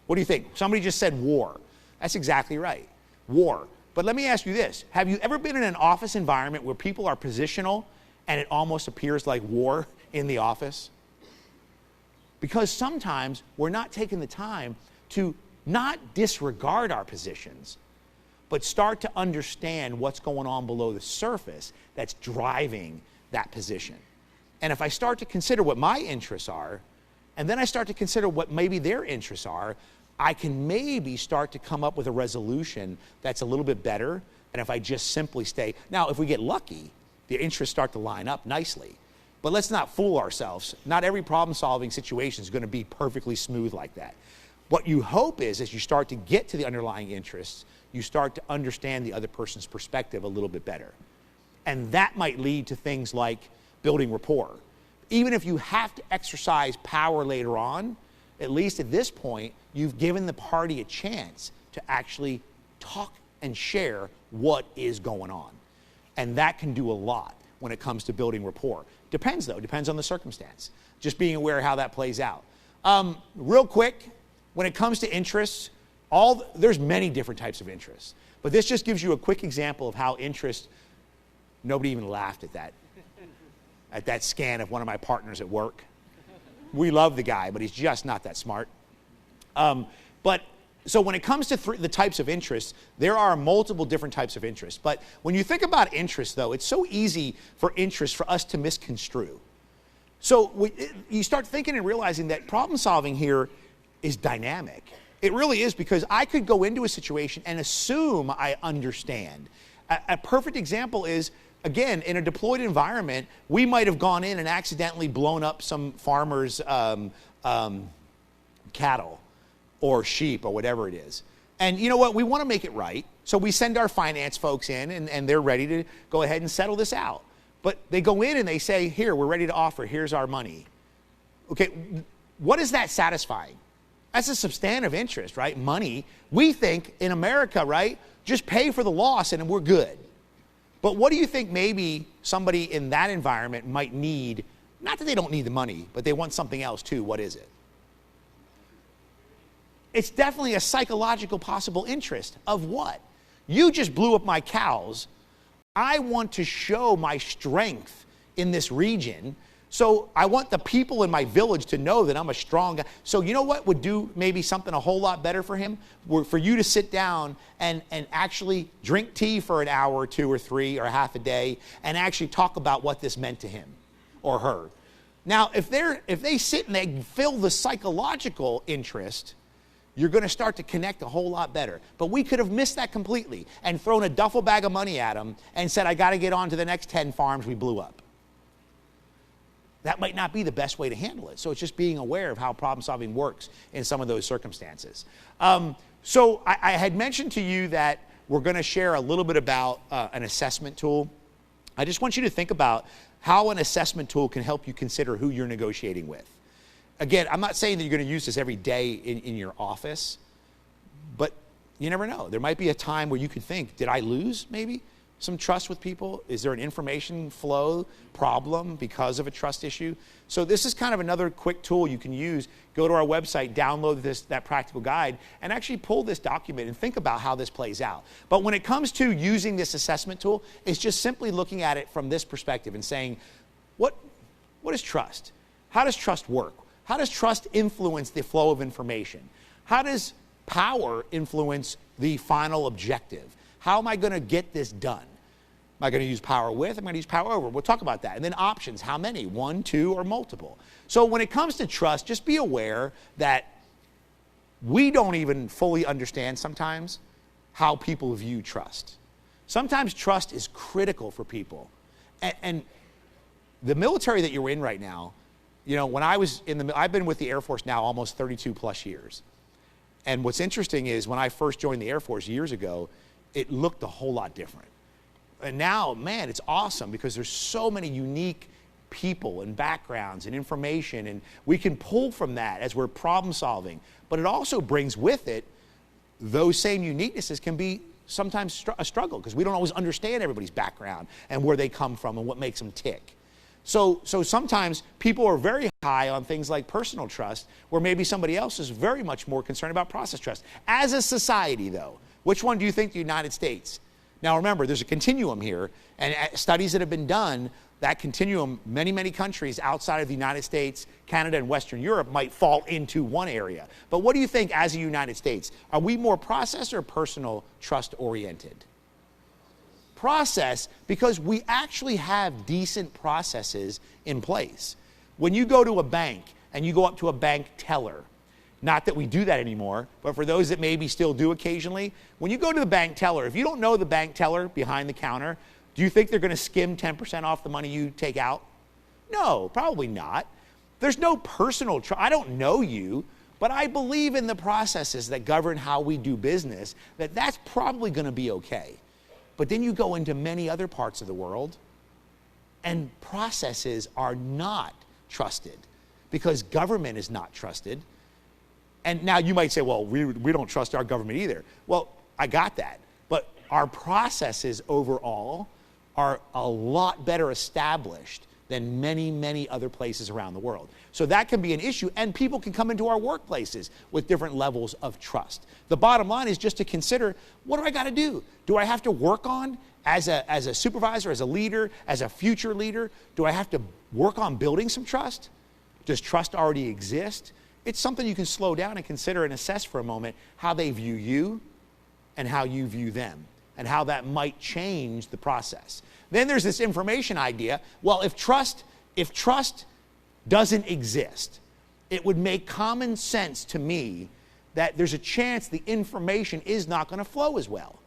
[SPEAKER 3] What do you think? Somebody just said war. That's exactly right. War. But let me ask you this. Have you ever been in an office environment where people are positional and it almost appears like war in the office? Because sometimes we're not taking the time to not disregard our positions, but start to understand what's going on below the surface that's driving that position. And if I start to consider what my interests are, and then I start to consider what maybe their interests are, I can maybe start to come up with a resolution that's a little bit better than if I just simply stay. Now, if we get lucky, the interests start to line up nicely. But let's not fool ourselves. Not every problem-solving situation is going to be perfectly smooth like that. What you hope is, as you start to get to the underlying interests, you start to understand the other person's perspective a little bit better. And that might lead to things like building rapport. Even if you have to exercise power later on, at least at this point, you've given the party a chance to actually talk and share what is going on. And that can do a lot when it comes to building rapport. Depends, though. Depends on the circumstance. Just being aware of how that plays out. Real quick, when it comes to interests, there's many different types of interests. But this just gives you a quick example of how interest, nobody even laughed at that scan of one of my partners at work. We love the guy, but he's just not that smart. So when it comes to the types of interests, there are multiple different types of interests. But when you think about interests, though, it's so easy for interests for us to misconstrue. So you start thinking and realizing that problem solving here is dynamic. It really is, because I could go into a situation and assume I understand. A perfect example is, again, in a deployed environment, we might have gone in and accidentally blown up some farmer's cattle or sheep or whatever it is. And you know what? We want to make it right. So we send our finance folks in and they're ready to go ahead and settle this out. But they go in and they say, here, we're ready to offer, here's our money. Okay, what is that satisfying? That's a substantive interest, right? Money. We think in America, right, just pay for the loss and we're good. But what do you think maybe somebody in that environment might need? Not that they don't need the money, but they want something else too. What is it? It's definitely a psychological possible interest of what? You just blew up my cows. I want to show my strength in this region. So I want the people in my village to know that I'm a strong guy. So you know what would do maybe something a whole lot better for him? For you to sit down and actually drink tea for an hour or two or three or half a day and actually talk about what this meant to him or her. Now, if they sit and they feel the psychological interest, you're going to start to connect a whole lot better. But we could have missed that completely and thrown a duffel bag of money at them and said, I got to get on to the next 10 farms we blew up. That might not be the best way to handle it. So it's just being aware of how problem solving works in some of those circumstances. So I had mentioned to you that we're going to share a little bit about an assessment tool. I just want you to think about how an assessment tool can help you consider who you're negotiating with. Again, I'm not saying that you're going to use this every day in your office, but you never know. There might be a time where you could think, did I lose maybe some trust with people? Is there an information flow problem because of a trust issue? So this is kind of another quick tool you can use. Go to our website, download that practical guide, and actually pull this document and think about how this plays out. But when it comes to using this assessment tool, it's just simply looking at it from this perspective and saying, what is trust? How does trust work? How does trust influence the flow of information? How does power influence the final objective? How am I going to get this done? Am I going to use power with? Am I going to use power over? We'll talk about that. And then options, how many? 1, 2, or multiple? So when it comes to trust, just be aware that we don't even fully understand sometimes how people view trust. Sometimes trust is critical for people. And the military that you're in right now, you know, when I was I've been with the Air Force now almost 32 plus years. And what's interesting is when I first joined the Air Force years ago, it looked a whole lot different. And now, man, it's awesome because there's so many unique people and backgrounds and information, and we can pull from that as we're problem solving. But it also brings with it, those same uniquenesses can be sometimes a struggle because we don't always understand everybody's background and where they come from and what makes them tick. So sometimes people are very high on things like personal trust, where maybe somebody else is very much more concerned about process trust. As a society, though, which one do you think the United States? Now remember, there's a continuum here, and studies that have been done, that continuum, many countries outside of the United States, Canada, and Western Europe might fall into one area. But what do you think as a United States? Are we more process or personal trust oriented? Process, because we actually have decent processes in place. When you go to a bank and you go up to a bank teller, not that we do that anymore, but for those that maybe still do occasionally, when you go to the bank teller, if you don't know the bank teller behind the counter, do you think they're going to skim 10% off the money you take out? No, probably not. There's no personal trust. I don't know you, but I believe in the processes that govern how we do business, that's probably going to be okay. But then you go into many other parts of the world, and processes are not trusted because government is not trusted. And now you might say, well, we don't trust our government either. Well, I got that. But our processes overall are a lot better established than many other places around the world. So that can be an issue, and people can come into our workplaces with different levels of trust. The bottom line is just to consider, what do I got to do? Do I have to work on, as a supervisor, as a leader, as a future leader, do I have to work on building some trust? Does trust already exist? It's something you can slow down and consider and assess for a moment how they view you and how you view them and how that might change the process. Then there's this information idea. Well, if trust doesn't exist, it would make common sense to me that there's a chance the information is not going to flow as well.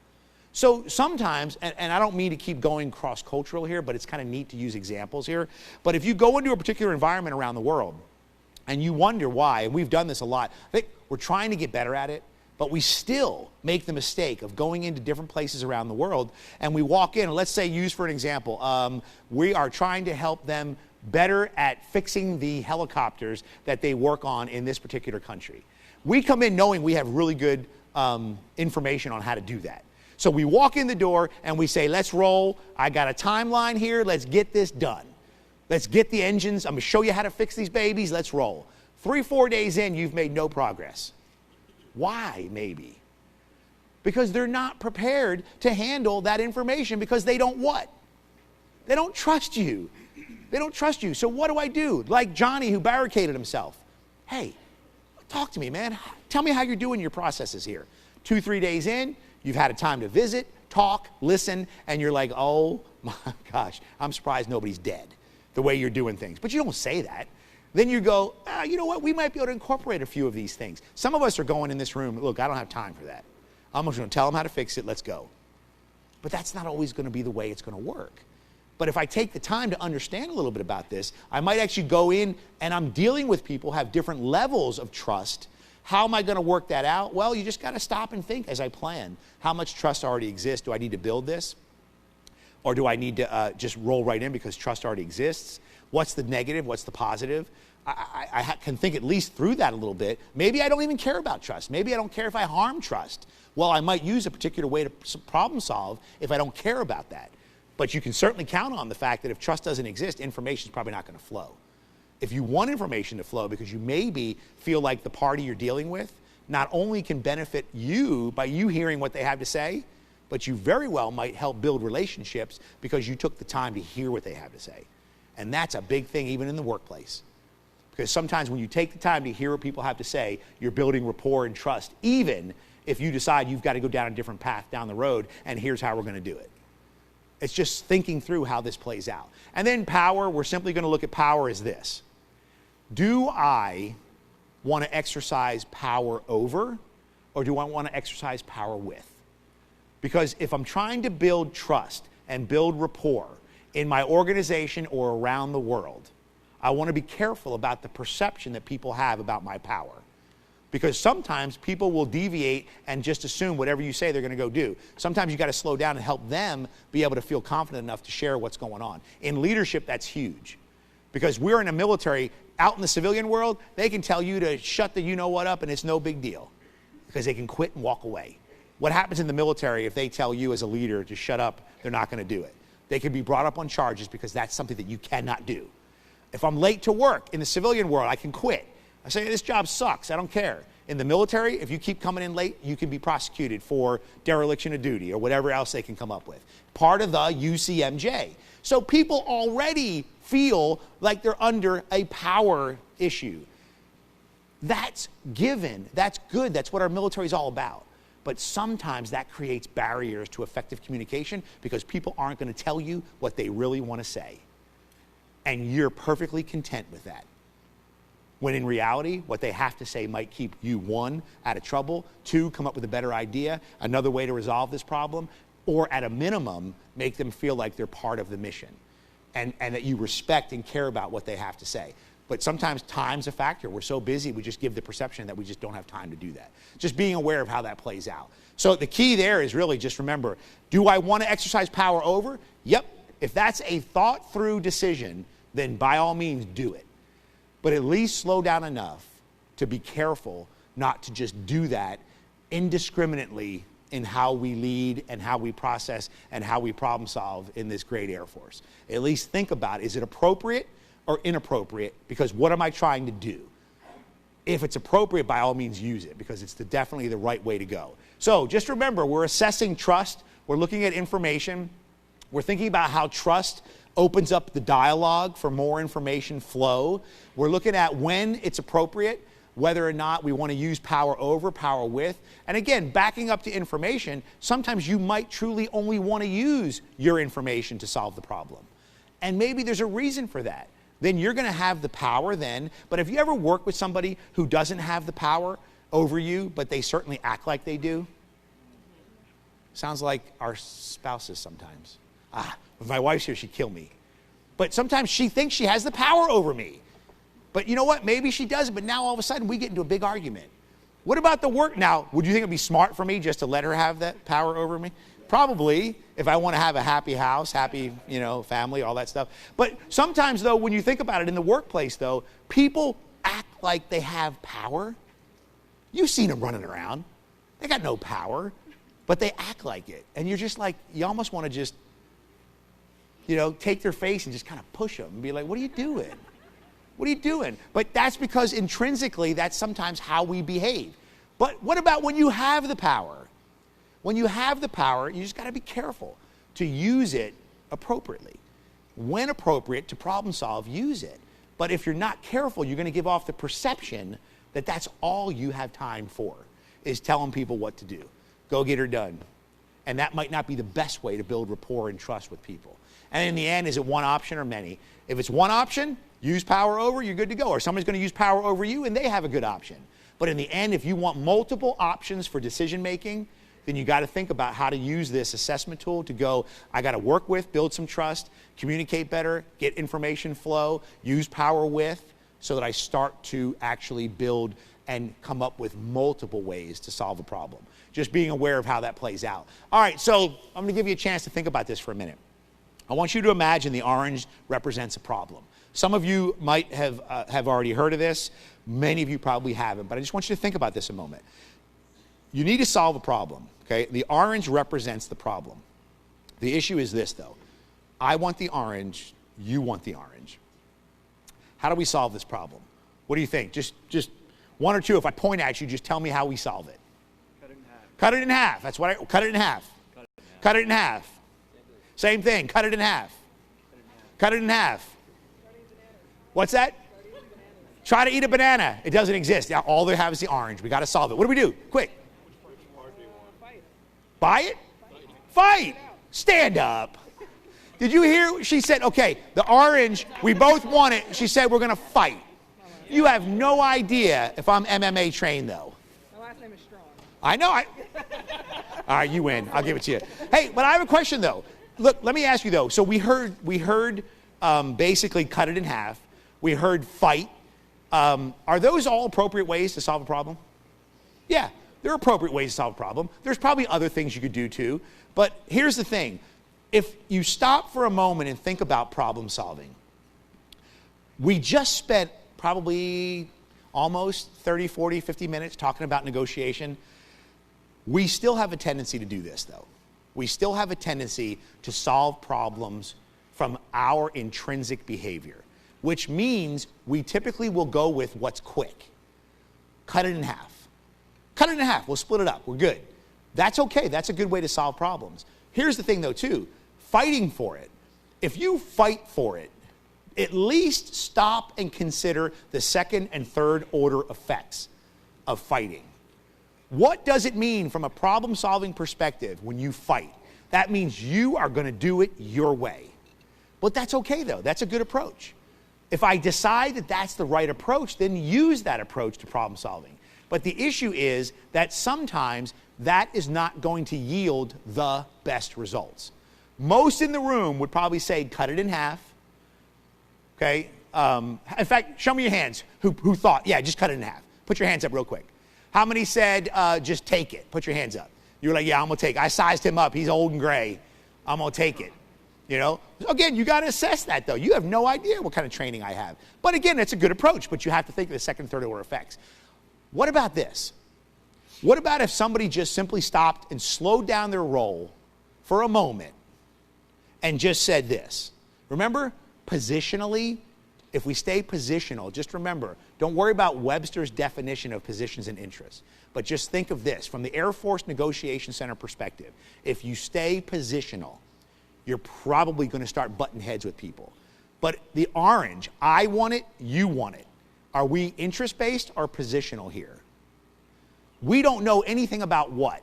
[SPEAKER 3] So sometimes, and I don't mean to keep going cross-cultural here, but it's kind of neat to use examples here. But if you go into a particular environment around the world and you wonder why, and we've done this a lot, I think we're trying to get better at it, but we still make the mistake of going into different places around the world, and we walk in, and let's say, use for an example, we are trying to help them better at fixing the helicopters that they work on in this particular country. We come in knowing we have really good information on how to do that. So we walk in the door and we say, let's roll. I got a timeline here. Let's get this done. Let's get the engines. I'm going to show you how to fix these babies. Let's roll. 3-4 days in, you've made no progress. Why, maybe? Because they're not prepared to handle that information because they don't what? They don't trust you. They don't trust you. So what do I do? Like Johnny, who barricaded himself. Hey, talk to me, man. Tell me how you're doing your processes here. 2-3 days in, you've had a time to visit, talk, listen, and you're like, oh my gosh, I'm surprised nobody's dead the way you're doing things. But you don't say that. Then you go, you know what, we might be able to incorporate a few of these things. Some of us are going in this room, look, I don't have time for that. I'm just going to tell them how to fix it, let's go. But that's not always going to be the way it's going to work. But if I take the time to understand a little bit about this, I might actually go in and I'm dealing with people who have different levels of trust. How am I going to work that out? Well, you just got to stop and think as I plan. How much trust already exists? Do I need to build this? Or do I need to just roll right in because trust already exists? What's the negative? What's the positive? I can think at least through that a little bit. Maybe I don't even care about trust. Maybe I don't care if I harm trust. Well, I might use a particular way to problem solve if I don't care about that. But you can certainly count on the fact that if trust doesn't exist, information is probably not going to flow. If you want information to flow because you maybe feel like the party you're dealing with not only can benefit you by you hearing what they have to say, but you very well might help build relationships because you took the time to hear what they have to say. And that's a big thing even in the workplace. Because sometimes when you take the time to hear what people have to say, you're building rapport and trust, even if you decide you've got to go down a different path down the road and here's how we're going to do it. It's just thinking through how this plays out. And then power, we're simply going to look at power as this. Do I want to exercise power over, or do I want to exercise power with? Because if I'm trying to build trust and build rapport in my organization or around the world, I want to be careful about the perception that people have about my power. Because sometimes people will deviate and just assume whatever you say they're going to go do. Sometimes you got to slow down and help them be able to feel confident enough to share what's going on. In leadership, that's huge. Because we're in a military, out in the civilian world, they can tell you to shut the you-know-what up and it's no big deal. Because they can quit and walk away. What happens in the military if they tell you as a leader to shut up, they're not going to do it. They can be brought up on charges because that's something that you cannot do. If I'm late to work in the civilian world, I can quit. I say, this job sucks, I don't care. In the military, if you keep coming in late, you can be prosecuted for dereliction of duty or whatever else they can come up with. Part of the UCMJ. So people already feel like they're under a power issue. That's given, that's good, that's what our military is all about. But sometimes that creates barriers to effective communication because people aren't going to tell you what they really want to say. And you're perfectly content with that. When in reality, what they have to say might keep you, 1, out of trouble, 2, come up with a better idea, another way to resolve this problem, or at a minimum, make them feel like they're part of the mission and that you respect and care about what they have to say. But sometimes time's a factor. We're so busy, we just give the perception that we just don't have time to do that. Just being aware of how that plays out. So the key there is really just remember, do I want to exercise power over? Yep. If that's a thought-through decision, then by all means do it. But at least slow down enough to be careful not to just do that indiscriminately in how we lead and how we process and how we problem solve in this great Air Force. At least think about, is it appropriate or inappropriate? Because what am I trying to do? If it's appropriate, by all means use it because it's definitely the right way to go. So just remember, we're assessing trust. We're looking at information. We're thinking about how trust opens up the dialogue for more information flow. We're looking at when it's appropriate, whether or not we want to use power over, power with. And again, backing up to information, sometimes you might truly only want to use your information to solve the problem. And maybe there's a reason for that. Then you're going to have the power then. But if you ever work with somebody who doesn't have the power over you, but they certainly act like they do, sounds like our spouses sometimes. If my wife's here, she'd kill me. But sometimes she thinks she has the power over me. But you know what? Maybe she does, but now all of a sudden we get into a big argument. What about the work? Now, would you think it'd be smart for me just to let her have that power over me? Probably, if I want to have a happy house, happy, family, all that stuff. But sometimes, though, when you think about it in the workplace, though, people act like they have power. You've seen them running around. They got no power, but they act like it. And you're just like, you almost want to just, take their face and just kind of push them and be like, what are you doing? What are you doing? But that's because intrinsically, that's sometimes how we behave. But what about when you have the power? When you have the power, you just got to be careful to use it appropriately. When appropriate to problem solve, use it. But if you're not careful, you're going to give off the perception that that's all you have time for, is telling people what to do. Go get her done. And that might not be the best way to build rapport and trust with people. And in the end, is it one option or many? If it's one option, use power over, you're good to go. Or somebody's going to use power over you and they have a good option. But in the end, if you want multiple options for decision making, then you got to think about how to use this assessment tool to go, I got to work with, build some trust, communicate better, get information flow, use power with, so that I start to actually build and come up with multiple ways to solve a problem. Just being aware of how that plays out. All right, so I'm going to give you a chance to think about this for a minute. I want you to imagine the orange represents a problem. Some of you might have already heard of this. Many of you probably haven't, but I just want you to think about this a moment. You need to solve a problem, okay? The orange represents the problem. The issue is this, though. I want the orange, you want the orange. How do we solve this problem? What do you think? Just one or two. If I point at you, just tell me how we solve it.
[SPEAKER 2] Cut it in half.
[SPEAKER 3] Cut it in half. That's what cut it in half. Cut it in half. Same thing. Cut it in half. Cut it in half. What's that? Try to eat a banana. It doesn't exist. Now, all they have is the orange. We got to solve it. What do we do? Quick. Buy it? Fight. Stand up. Did you hear? She said, okay, the orange, we both want it. She said, we're going to fight. You have no idea if I'm MMA trained, though.
[SPEAKER 8] My last name is Strong.
[SPEAKER 3] I know. All right, you win. I'll give it to you. Hey, but I have a question, though. Look, let me ask you, though. So we heard basically cut it in half. We heard fight. Are those all appropriate ways to solve a problem? Yeah, they're appropriate ways to solve a problem. There's probably other things you could do, too. But here's the thing. If you stop for a moment and think about problem solving, we just spent probably almost 30, 40, 50 minutes talking about negotiation. We still have a tendency to do this, though. We still have a tendency to solve problems from our intrinsic behavior, which means we typically will go with what's quick. Cut it in half. Cut it in half. We'll split it up. We're good. That's okay. That's a good way to solve problems. Here's the thing, though, too. Fighting for it. If you fight for it, at least stop and consider the second and third order effects of fighting. What does it mean from a problem-solving perspective when you fight? That means you are going to do it your way. But that's okay, though. That's a good approach. If I decide that that's the right approach, then use that approach to problem solving. But the issue is that sometimes that is not going to yield the best results. Most in the room would probably say, cut it in half. Okay? In fact, show me your hands who thought, yeah, just cut it in half. Put your hands up real quick. How many said, just take it? Put your hands up. You were like, yeah, I'm going to take it. I sized him up. He's old and gray. I'm going to take it. You know? Again, you got to assess that, though. You have no idea what kind of training I have. But again, it's a good approach, but you have to think of the second, third order effects. What about this? What about if somebody just simply stopped and slowed down their roll for a moment and just said this? Remember, positionally, if we stay positional, just remember, don't worry about Webster's definition of positions and interests, but just think of this from the Air Force Negotiation Center perspective. If you stay positional, you're probably going to start butting heads with people. But the orange, I want it, you want it. Are we interest-based or positional here? We don't know anything about what.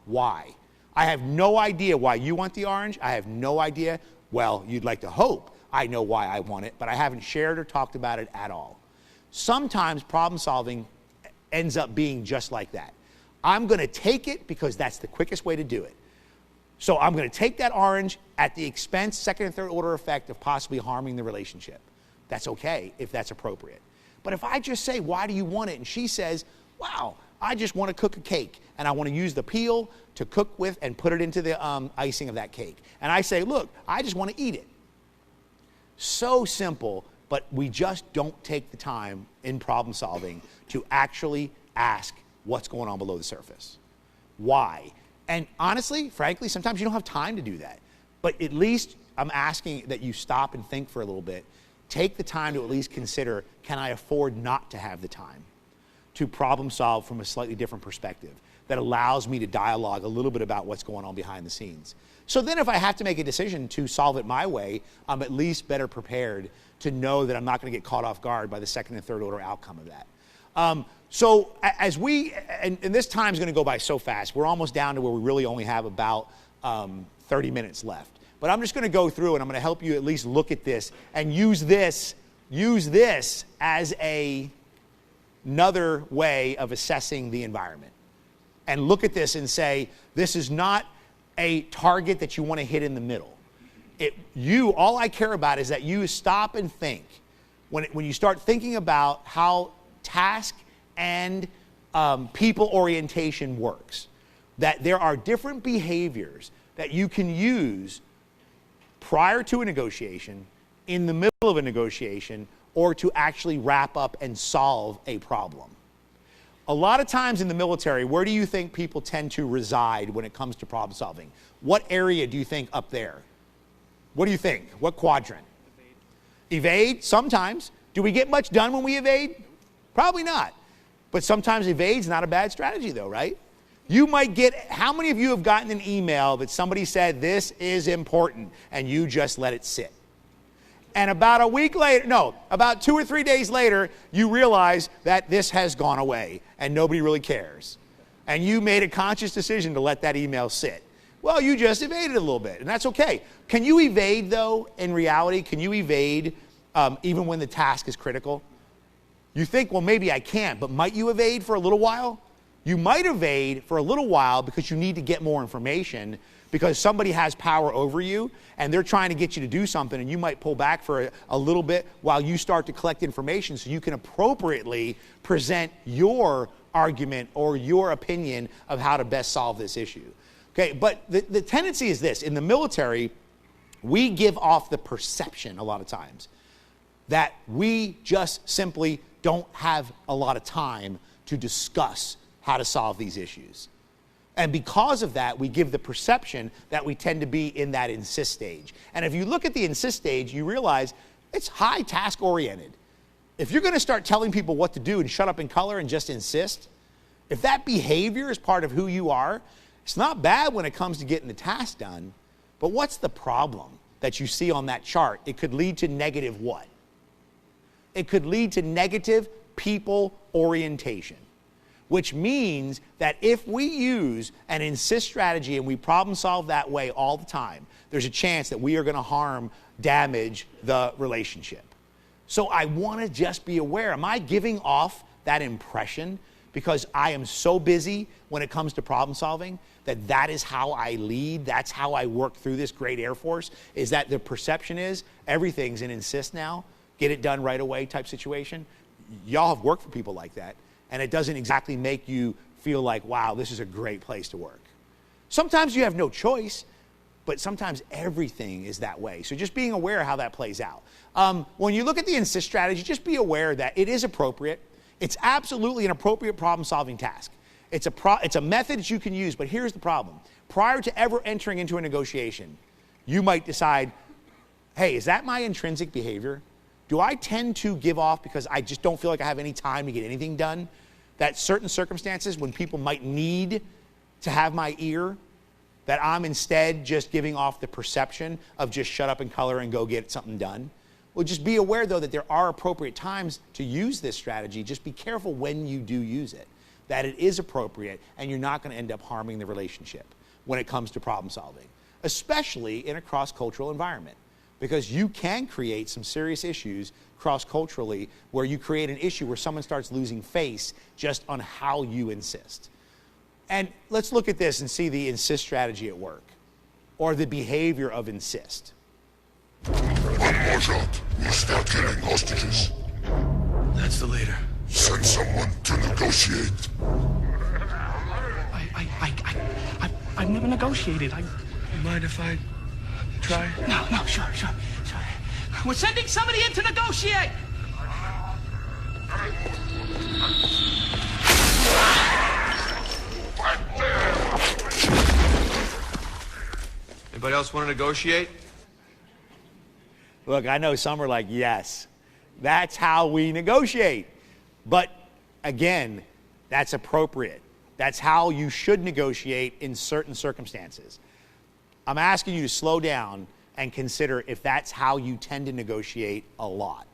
[SPEAKER 3] Why? I have no idea why you want the orange. I have no idea. Well, you'd like to hope I know why I want it, but I haven't shared or talked about it at all. Sometimes problem solving ends up being just like that. I'm going to take it because that's the quickest way to do it. So I'm going to take that orange at the expense, second and third order effect of possibly harming the relationship. That's okay if that's appropriate. But if I just say, why do you want it? And she says, wow, I just want to cook a cake, and I want to use the peel to cook with and put it into the icing of that cake. And I say, look, I just want to eat it. So simple, but we just don't take the time in problem solving to actually ask what's going on below the surface. Why? And honestly, frankly, sometimes you don't have time to do that. But at least I'm asking that you stop and think for a little bit. Take the time to at least consider, can I afford not to have the time to problem solve from a slightly different perspective that allows me to dialogue a little bit about what's going on behind the scenes. So then if I have to make a decision to solve it my way, I'm at least better prepared to know that I'm not going to get caught off guard by the second and third order outcome of that. So as we, and this time's going to go by so fast, we're almost down to where we really only have about 30 minutes left. But I'm just going to go through and I'm going to help you at least look at this and use this as another way of assessing the environment. And look at this and say, this is not a target that you want to hit in the middle. All I care about is that you stop and think. When you start thinking about how task and people orientation works, that there are different behaviors that you can use prior to a negotiation, in the middle of a negotiation, or to actually wrap up and solve a problem. A lot of times in the military, where do you think people tend to reside when it comes to problem solving? What area do you think up there? What do you think? What quadrant? Evade? Sometimes. Do we get much done when we evade? Probably not. But sometimes evade's not a bad strategy though, right? You might get, how many of you have gotten an email that somebody said, this is important, and you just let it sit? And about a week later, no, about 2 or 3 days later, you realize that this has gone away and nobody really cares. And you made a conscious decision to let that email sit. Well, you just evaded a little bit, and that's okay. Can you evade, though, in reality? Can you evade even when the task is critical? You think, well, maybe I can't, but might you evade for a little while? You might evade for a little while because you need to get more information, because somebody has power over you and they're trying to get you to do something, and you might pull back for a little bit while you start to collect information so you can appropriately present your argument or your opinion of how to best solve this issue. Okay, but the tendency is this. In the military, we give off the perception a lot of times that we just simply don't have a lot of time to discuss how to solve these issues. And because of that, we give the perception that we tend to be in that insist stage. And if you look at the insist stage, you realize it's high task oriented. If you're going to start telling people what to do and shut up in color and just insist, if that behavior is part of who you are, it's not bad when it comes to getting the task done. But what's the problem that you see on that chart? It could lead to negative what? It could lead to negative people orientation, which means that if we use an insist strategy and we problem solve that way all the time, there's a chance that we are going to damage the relationship. So I want to just be aware. Am I giving off that impression because I am so busy when it comes to problem solving that is how I lead, that's how I work through this great Air Force? Is that the perception is everything's an insist now, get it done right away type situation? Y'all have worked for people like that, and it doesn't exactly make you feel like, wow, this is a great place to work. Sometimes you have no choice, but sometimes everything is that way. So just being aware of how that plays out. When you look at the insist strategy, just be aware that it is appropriate. It's absolutely an appropriate problem-solving task. It's a method that you can use, but here's the problem. Prior to ever entering into a negotiation, you might decide, hey, is that my intrinsic behavior? Do I tend to give off because I just don't feel like I have any time to get anything done? That certain circumstances when people might need to have my ear, that I'm instead just giving off the perception of just shut up in color and go get something done? Well, just be aware, though, that there are appropriate times to use this strategy. Just be careful when you do use it, that it is appropriate and you're not going to end up harming the relationship when it comes to problem solving, especially in a cross-cultural environment, because you can create some serious issues cross-culturally where you create an issue where someone starts losing face just on how you insist. And let's look at this and see the insist strategy at work, or the behavior of insist.
[SPEAKER 8] One more shot, we'll start killing hostages.
[SPEAKER 9] That's the leader.
[SPEAKER 8] Send someone to negotiate.
[SPEAKER 9] I've never negotiated.
[SPEAKER 10] Mind if I try?
[SPEAKER 9] No, sure. We're sending somebody in to negotiate!
[SPEAKER 10] Anybody else want to negotiate?
[SPEAKER 3] Look, I know some are like, yes, that's how we negotiate. But again, that's appropriate. That's how you should negotiate in certain circumstances. I'm asking you to slow down and consider if that's how you tend to negotiate a lot.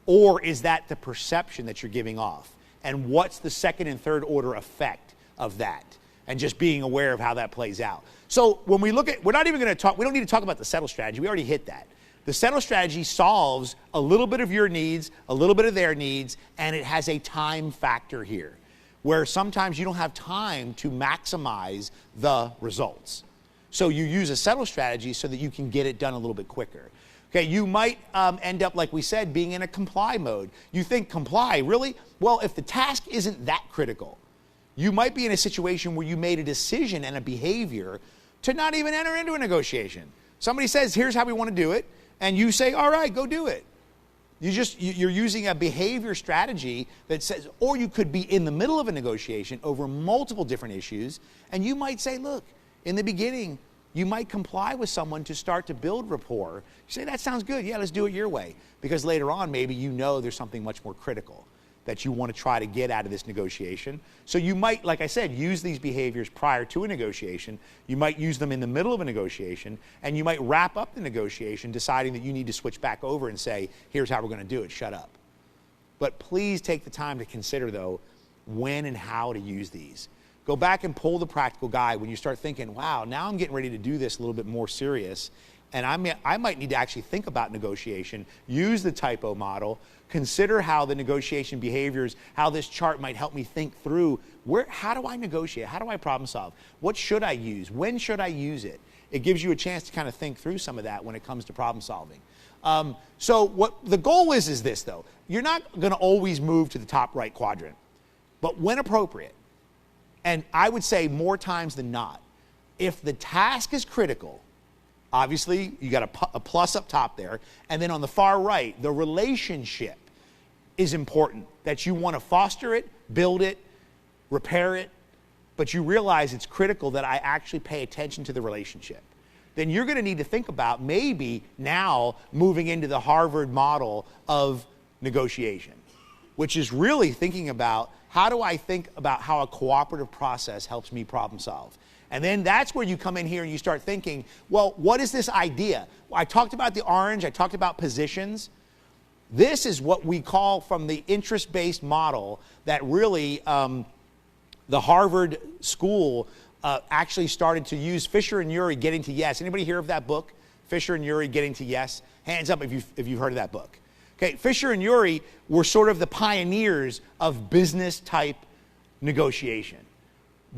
[SPEAKER 3] Or is that the perception that you're giving off? And what's the second and third order effect of that? And just being aware of how that plays out. So when we look at, we're not even going to talk, we don't need to talk about the settle strategy. We already hit that. The settle strategy solves a little bit of your needs, a little bit of their needs, and it has a time factor here, where sometimes you don't have time to maximize the results. So you use a settle strategy so that you can get it done a little bit quicker. Okay, you might end up, like we said, being in a comply mode. You think comply, really? Well, if the task isn't that critical, you might be in a situation where you made a decision and a behavior to not even enter into a negotiation. Somebody says, here's how we want to do it, and you say, all right, go do it. You're using a behavior strategy that says, or you could be in the middle of a negotiation over multiple different issues, and you might say, look, in the beginning, you might comply with someone to start to build rapport. You say, that sounds good. Yeah, let's do it your way. Because later on, maybe you know there's something much more critical that you want to try to get out of this negotiation. So you might, like I said, use these behaviors prior to a negotiation. You might use them in the middle of a negotiation, and you might wrap up the negotiation deciding that you need to switch back over and say, here's how we're going to do it, shut up. But please take the time to consider, though, when and how to use these. Go back and pull the practical guide when you start thinking, wow, now I'm getting ready to do this a little bit more serious, and I might need to actually think about negotiation, use the typo model, consider how the negotiation behaviors, how this chart might help me think through how do I negotiate? How do I problem solve? What should I use? When should I use it? It gives you a chance to kind of think through some of that when it comes to problem solving. So what the goal is this, though. You're not going to always move to the top right quadrant, but when appropriate, and I would say more times than not, if the task is critical, obviously you got a plus up top there, and then on the far right, the relationship is important, that you want to foster it, build it, repair it, but you realize it's critical that I actually pay attention to the relationship. Then you're going to need to think about maybe now moving into the Harvard model of negotiation, which is really thinking about how do I think about how a cooperative process helps me problem solve. And then that's where you come in here and you start thinking, well, what is this idea? I talked about the orange, I talked about positions. This is what we call from the interest-based model that really the Harvard School actually started to use. Fisher and Ury, Getting to Yes. Anybody hear of that book? Fisher and Ury, Getting to Yes? Hands up if you've heard of that book. Okay, Fisher and Ury were sort of the pioneers of business-type negotiation.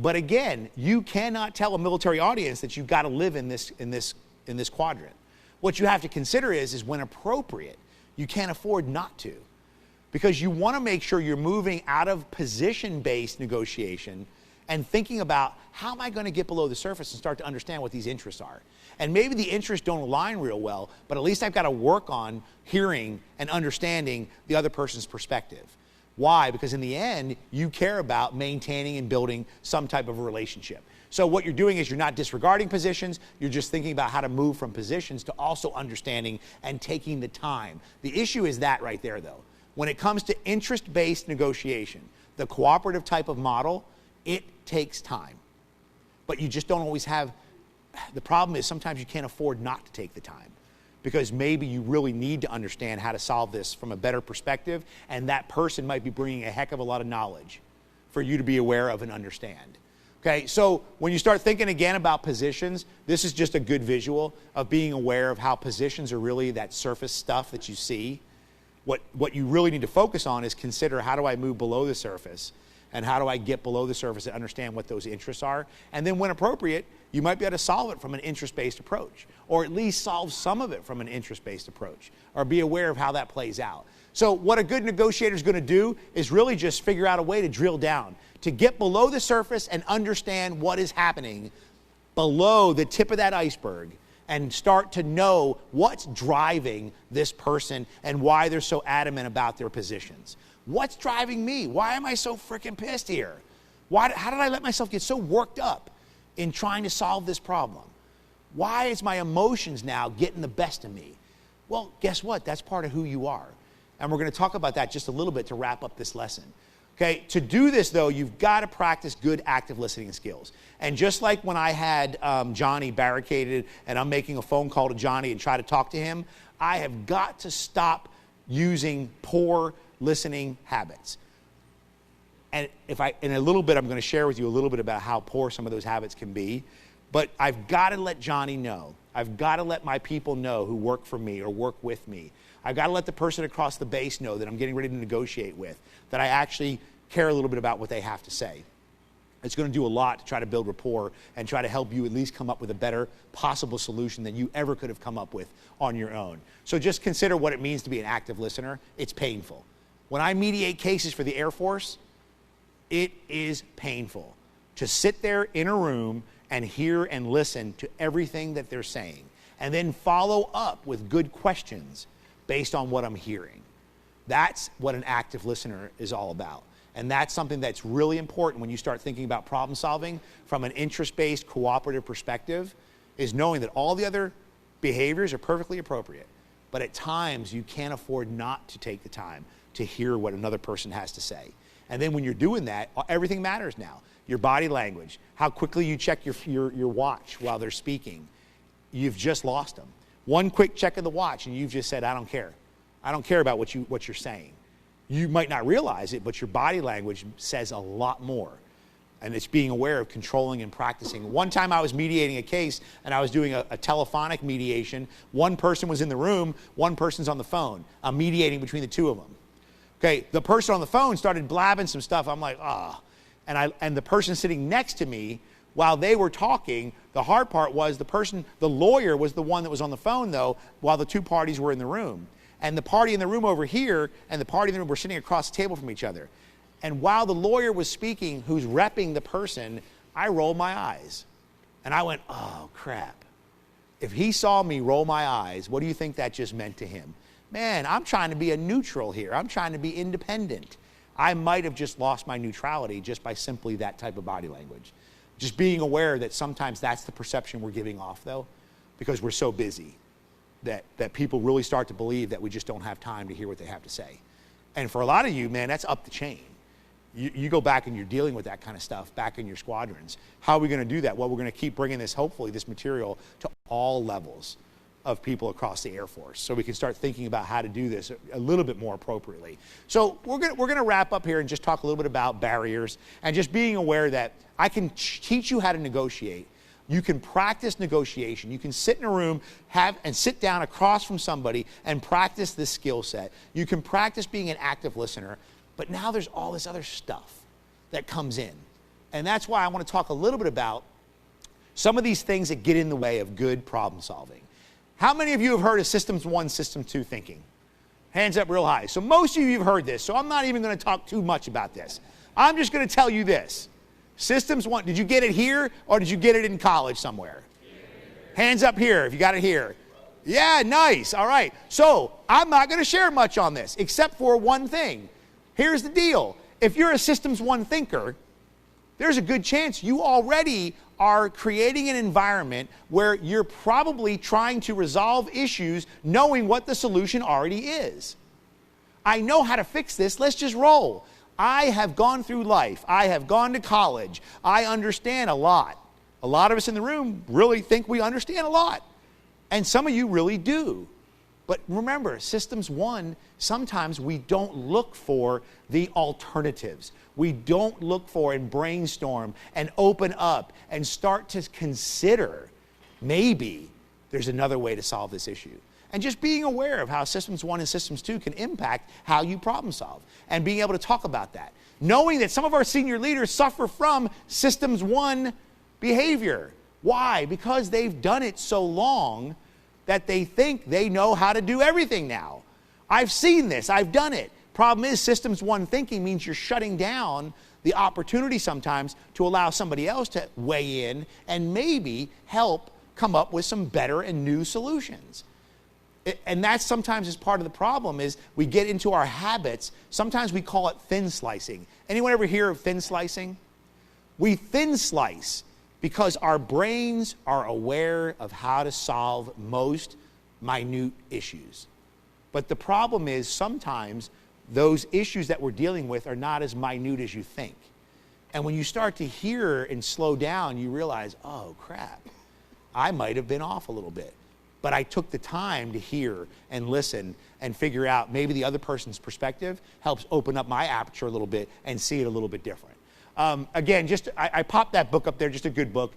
[SPEAKER 3] But again, you cannot tell a military audience that you've got to live in this quadrant. What you have to consider is when appropriate, you can't afford not to. Because you want to make sure you're moving out of position-based negotiation and thinking about how am I going to get below the surface and start to understand what these interests are. And maybe the interests don't align real well, but at least I've got to work on hearing and understanding the other person's perspective. Why? Because in the end, you care about maintaining and building some type of a relationship. So what you're doing is you're not disregarding positions, you're just thinking about how to move from positions to also understanding and taking the time. The issue is that right there, though. When it comes to interest-based negotiation, the cooperative type of model, it takes time. But you just don't always have, the problem is sometimes you can't afford not to take the time, because maybe you really need to understand how to solve this from a better perspective, and that person might be bringing a heck of a lot of knowledge for you to be aware of and understand. Okay, so when you start thinking again about positions, this is just a good visual of being aware of how positions are really that surface stuff that you see. What you really need to focus on is consider how do I move below the surface, and how do I get below the surface and understand what those interests are. And then when appropriate, you might be able to solve it from an interest-based approach, or at least solve some of it from an interest-based approach, or be aware of how that plays out. So what a good negotiator is going to do is really just figure out a way to drill down, to get below the surface and understand what is happening below the tip of that iceberg and start to know what's driving this person and why they're so adamant about their positions. What's driving me? Why am I so freaking pissed here? How did I let myself get so worked up in trying to solve this problem? Why is my emotions now getting the best of me? Well, guess what? That's part of who you are. And we're going to talk about that just a little bit to wrap up this lesson. Okay, to do this, though, you've got to practice good active listening skills. And just like when I had Johnny barricaded and I'm making a phone call to Johnny and try to talk to him, I have got to stop using poor listening habits. And in a little bit, I'm going to share with you a little bit about how poor some of those habits can be. But I've got to let Johnny know. I've got to let my people know who work for me or work with me. I've got to let the person across the base know that I'm getting ready to negotiate with, that I actually care a little bit about what they have to say. It's going to do a lot to try to build rapport and try to help you at least come up with a better possible solution than you ever could have come up with on your own. So just consider what it means to be an active listener. It's painful. When I mediate cases for the Air Force, it is painful to sit there in a room and hear and listen to everything that they're saying and then follow up with good questions based on what I'm hearing. That's what an active listener is all about. And that's something that's really important when you start thinking about problem solving from an interest-based cooperative perspective, is knowing that all the other behaviors are perfectly appropriate. But at times you can't afford not to take the time to hear what another person has to say. And then when you're doing that, everything matters now. Your body language, how quickly you check your watch while they're speaking. You've just lost them. One quick check of the watch and you've just said, I don't care. I don't care about what you're saying. You might not realize it, but your body language says a lot more. And it's being aware of controlling and practicing. One time I was mediating a case and I was doing a telephonic mediation. One person was in the room, one person's on the phone. I'm mediating between the two of them. Okay, the person on the phone started blabbing some stuff. I'm like, and the person sitting next to me, while they were talking, the hard part was the lawyer was the one that was on the phone though, while the two parties were in the room. And the party in the room over here and the party in the room were sitting across the table from each other. And while the lawyer was speaking, who's repping the person, I rolled my eyes. And I went, oh, crap. If he saw me roll my eyes, what do you think that just meant to him? Man, I'm trying to be a neutral here. I'm trying to be independent. I might have just lost my neutrality just by simply that type of body language. Just being aware that sometimes that's the perception we're giving off, though, because we're so busy. That people really start to believe that we just don't have time to hear what they have to say. And for a lot of you, man, that's up the chain. You go back and you're dealing with that kind of stuff back in your squadrons. How are we going to do that? Well, we're going to keep bringing this, hopefully, this material to all levels of people across the Air Force so we can start thinking about how to do this a little bit more appropriately. So we're going to wrap up here and just talk a little bit about barriers and just being aware that I can teach you how to negotiate. You can practice negotiation. You can sit in a room and sit down across from somebody and practice this skill set. You can practice being an active listener, but now there's all this other stuff that comes in. And that's why I want to talk a little bit about some of these things that get in the way of good problem solving. How many of you have heard of Systems 1, System 2 thinking? Hands up real high. So most of you have heard this, so I'm not even going to talk too much about this. I'm just going to tell you this. Systems 1, did you get it here or did you get it in college somewhere? Hands up here if you got it here. Yeah, nice. All right. So I'm not going to share much on this except for one thing. Here's the deal. If you're a Systems 1 thinker, there's a good chance you already are creating an environment where you're probably trying to resolve issues knowing what the solution already is. I know how to fix this. Let's just roll. I have gone through life. I have gone to college. I understand a lot. A lot of us in the room really think we understand a lot. And some of you really do. But remember, Systems 1, sometimes we don't look for the alternatives. We don't look for and brainstorm and open up and start to consider maybe there's another way to solve this issue. And just being aware of how Systems 1 and Systems 2 can impact how you problem solve and being able to talk about that. Knowing that some of our senior leaders suffer from Systems 1 behavior. Why? Because they've done it so long that they think they know how to do everything now. I've seen this. I've done it. Problem is, systems one thinking means you're shutting down the opportunity sometimes to allow somebody else to weigh in and maybe help come up with some better and new solutions. And that sometimes is part of the problem, is we get into our habits. Sometimes we call it thin slicing. Anyone ever hear of thin slicing? We thin slice because our brains are aware of how to solve most minute issues. But the problem is sometimes those issues that we're dealing with are not as minute as you think. And when you start to hear and slow down, you realize, oh crap, I might have been off a little bit. But I took the time to hear and listen and figure out maybe the other person's perspective helps open up my aperture a little bit and see it a little bit different. Again, I popped that book up there, just a good book,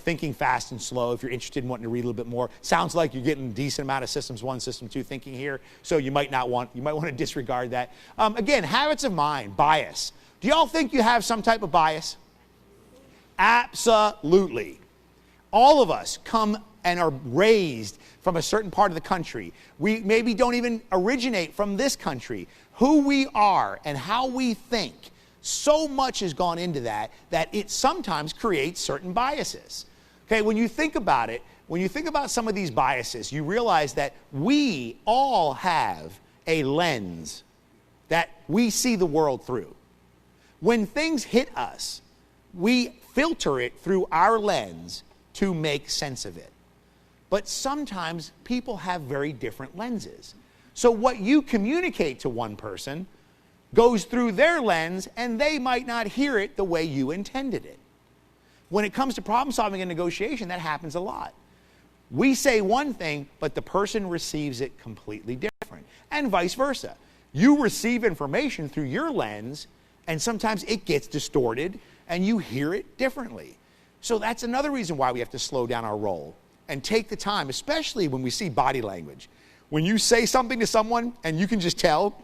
[SPEAKER 3] Thinking Fast and Slow, if you're interested in wanting to read a little bit more. Sounds like you're getting a decent amount of Systems 1, System 2 thinking here, so you might want to disregard that. Again, habits of mind, bias. Do y'all think you have some type of bias? Absolutely. All of us come and are raised from a certain part of the country. We maybe don't even originate from this country. Who we are and how we think, so much has gone into that it sometimes creates certain biases. Okay, when you think about it, when you think about some of these biases, you realize that we all have a lens that we see the world through. When things hit us, we filter it through our lens to make sense of it. But sometimes people have very different lenses. So what you communicate to one person goes through their lens, and they might not hear it the way you intended it. When it comes to problem solving and negotiation, that happens a lot. We say one thing, but the person receives it completely different, and vice versa. You receive information through your lens, and sometimes it gets distorted, and you hear it differently. So that's another reason why we have to slow down our roll and take the time, especially when we see body language. When you say something to someone and you can just tell,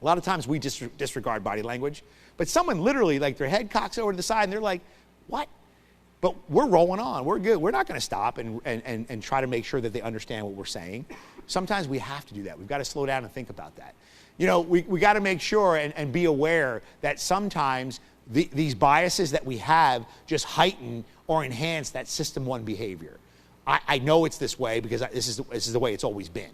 [SPEAKER 3] a lot of times we disregard body language, but someone literally, like, their head cocks over to the side and they're like, what? But we're rolling on. We're good. We're not going to stop and try to make sure that they understand what we're saying. Sometimes we have to do that. We've got to slow down and think about that. We got to make sure and be aware that sometimes these biases that we have just heighten or enhance that System 1 behavior. I know it's this way because this is the way it's always been.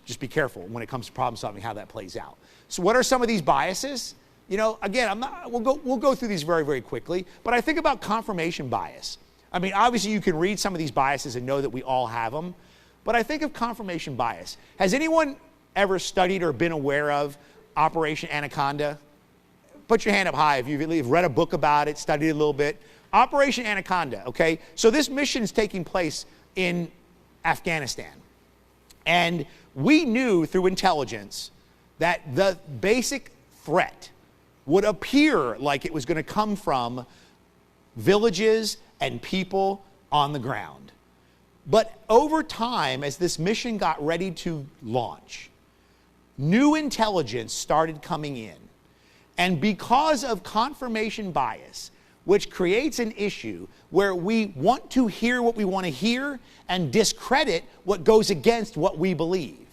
[SPEAKER 3] Just be careful when it comes to problem solving, how that plays out. So what are some of these biases? Again, we'll go through these very, very quickly, but I think about confirmation bias. I mean, obviously you can read some of these biases and know that we all have them, but I think of confirmation bias. Has anyone ever studied or been aware of Operation Anaconda? Put your hand up high if you've read a book about it, studied it a little bit. Operation Anaconda, okay? So this mission is taking place in Afghanistan. And we knew through intelligence that the basic threat would appear like it was going to come from villages and people on the ground. But over time, as this mission got ready to launch, new intelligence started coming in. And because of confirmation bias, which creates an issue where we want to hear what we want to hear and discredit what goes against what we believe.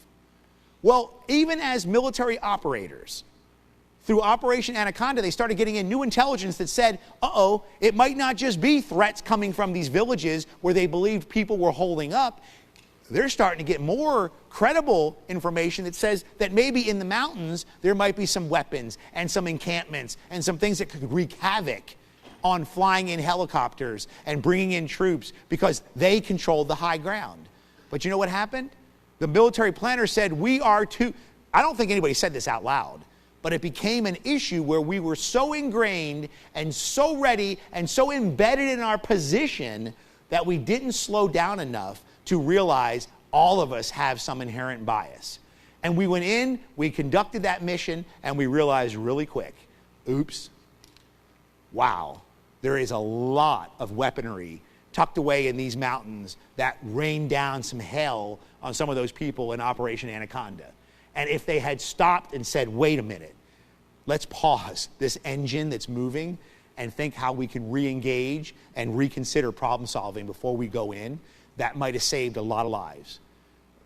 [SPEAKER 3] Well, even as military operators, through Operation Anaconda, they started getting in new intelligence that said, it might not just be threats coming from these villages where they believed people were holding up. They're starting to get more credible information that says that maybe in the mountains there might be some weapons and some encampments and some things that could wreak havoc on flying in helicopters and bringing in troops because they controlled the high ground. But you know what happened? The military planner said, I don't think anybody said this out loud, but it became an issue where we were so ingrained and so ready and so embedded in our position that we didn't slow down enough to realize all of us have some inherent bias. And we went in, we conducted that mission, and we realized really quick, oops, wow, there is a lot of weaponry tucked away in these mountains that rained down some hell on some of those people in Operation Anaconda. And if they had stopped and said, wait a minute, let's pause this engine that's moving and think how we can re-engage and reconsider problem solving before we go in, that might have saved a lot of lives.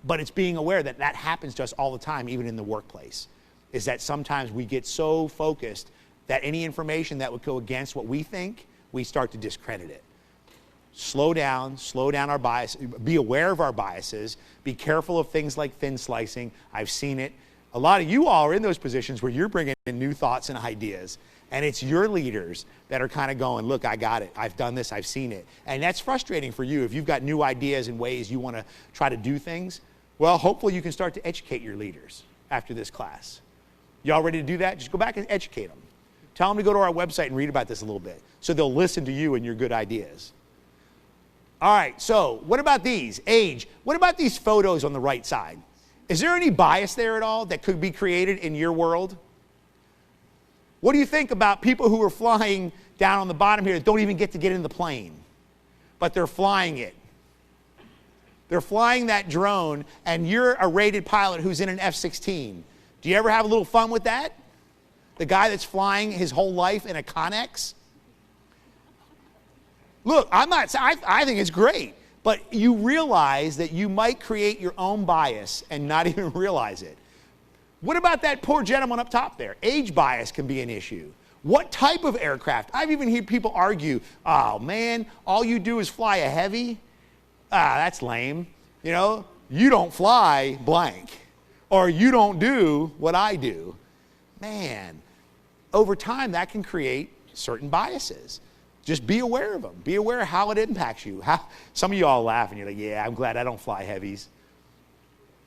[SPEAKER 3] But it's being aware that that happens to us all the time, even in the workplace, is that sometimes we get so focused that any information that would go against what we think, we start to discredit it. Slow down our bias, be aware of our biases, be careful of things like thin slicing. I've seen it. A lot of you all are in those positions where you're bringing in new thoughts and ideas, and it's your leaders that are kind of going, look, I got it. I've done this. I've seen it. And that's frustrating for you if you've got new ideas and ways you want to try to do things. Well, hopefully you can start to educate your leaders after this class. Y'all ready to do that? Just go back and educate them. Tell them to go to our website and read about this a little bit so they'll listen to you and your good ideas. All right, so what about these? Age. What about these photos on the right side? Is there any bias there at all that could be created in your world? What do you think about people who are flying down on the bottom here that don't even get to get in the plane, but they're flying it? They're flying that drone, and you're a rated pilot who's in an F-16. Do you ever have a little fun with that? The guy that's flying his whole life in a Connex? Look, I think it's great, but you realize that you might create your own bias and not even realize it. What about that poor gentleman up top there? Age bias can be an issue. What type of aircraft? I've even heard people argue, oh man, all you do is fly a heavy? That's lame. You know, you don't fly blank, or you don't do what I do. Man, over time that can create certain biases. Just be aware of them. Be aware of how it impacts you. Some of you all laugh and you're like, yeah, I'm glad I don't fly heavies.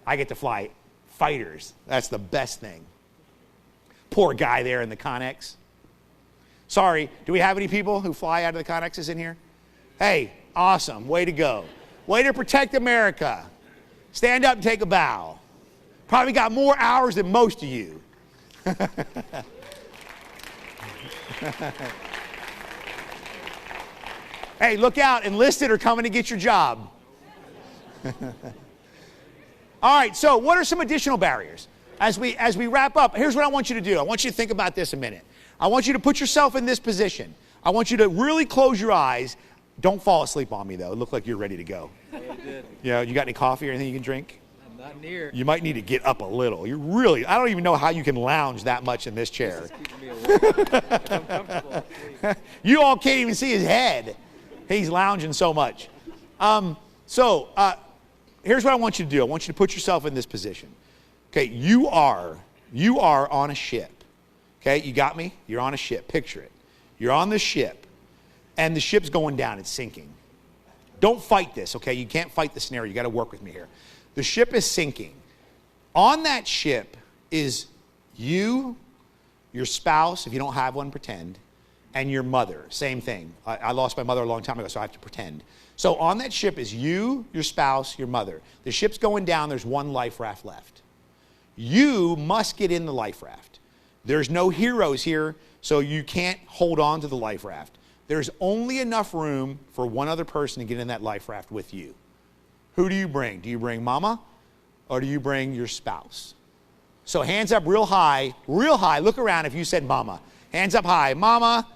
[SPEAKER 3] I get to fly fighters. That's the best thing. Poor guy there in the Connex. Sorry, do we have any people who fly out of the Connexes in here? Hey, awesome. Way to go. Way to protect America. Stand up and take a bow. Probably got more hours than most of you. Hey, look out. Enlisted are coming to get your job. All right, so what are some additional barriers? As we wrap up, here's what I want you to do. I want you to think about this a minute. I want you to put yourself in this position. I want you to really close your eyes. Don't fall asleep on me, though. It looked like you're ready to go.
[SPEAKER 4] Yeah, it did.
[SPEAKER 3] Yeah, you got any coffee or anything you can drink?
[SPEAKER 4] I'm not near.
[SPEAKER 3] You might need to get up a little. I don't even know how you can lounge that much in this chair.
[SPEAKER 4] This is keeping me awake. I'm comfortable.
[SPEAKER 3] You all can't even see his head. He's lounging so much. Here's what I want you to do. I want you to put yourself in this position. Okay, you are on a ship. Okay, you got me? You're on a ship. Picture it. You're on the ship, and the ship's going down. It's sinking. Don't fight this, okay? You can't fight the scenario. You got to work with me here. The ship is sinking. On that ship is you, your spouse, if you don't have one, pretend, and your mother. Same thing. I lost my mother a long time ago, so I have to pretend. So on that ship is you, your spouse, your mother. The ship's going down. There's one life raft left. You must get in the life raft. There's no heroes here, so you can't hold on to the life raft. There's only enough room for one other person to get in that life raft with you. Who do you bring? Do you bring mama, or do you bring your spouse? So hands up real high, look around if you said mama. Hands up high, mama.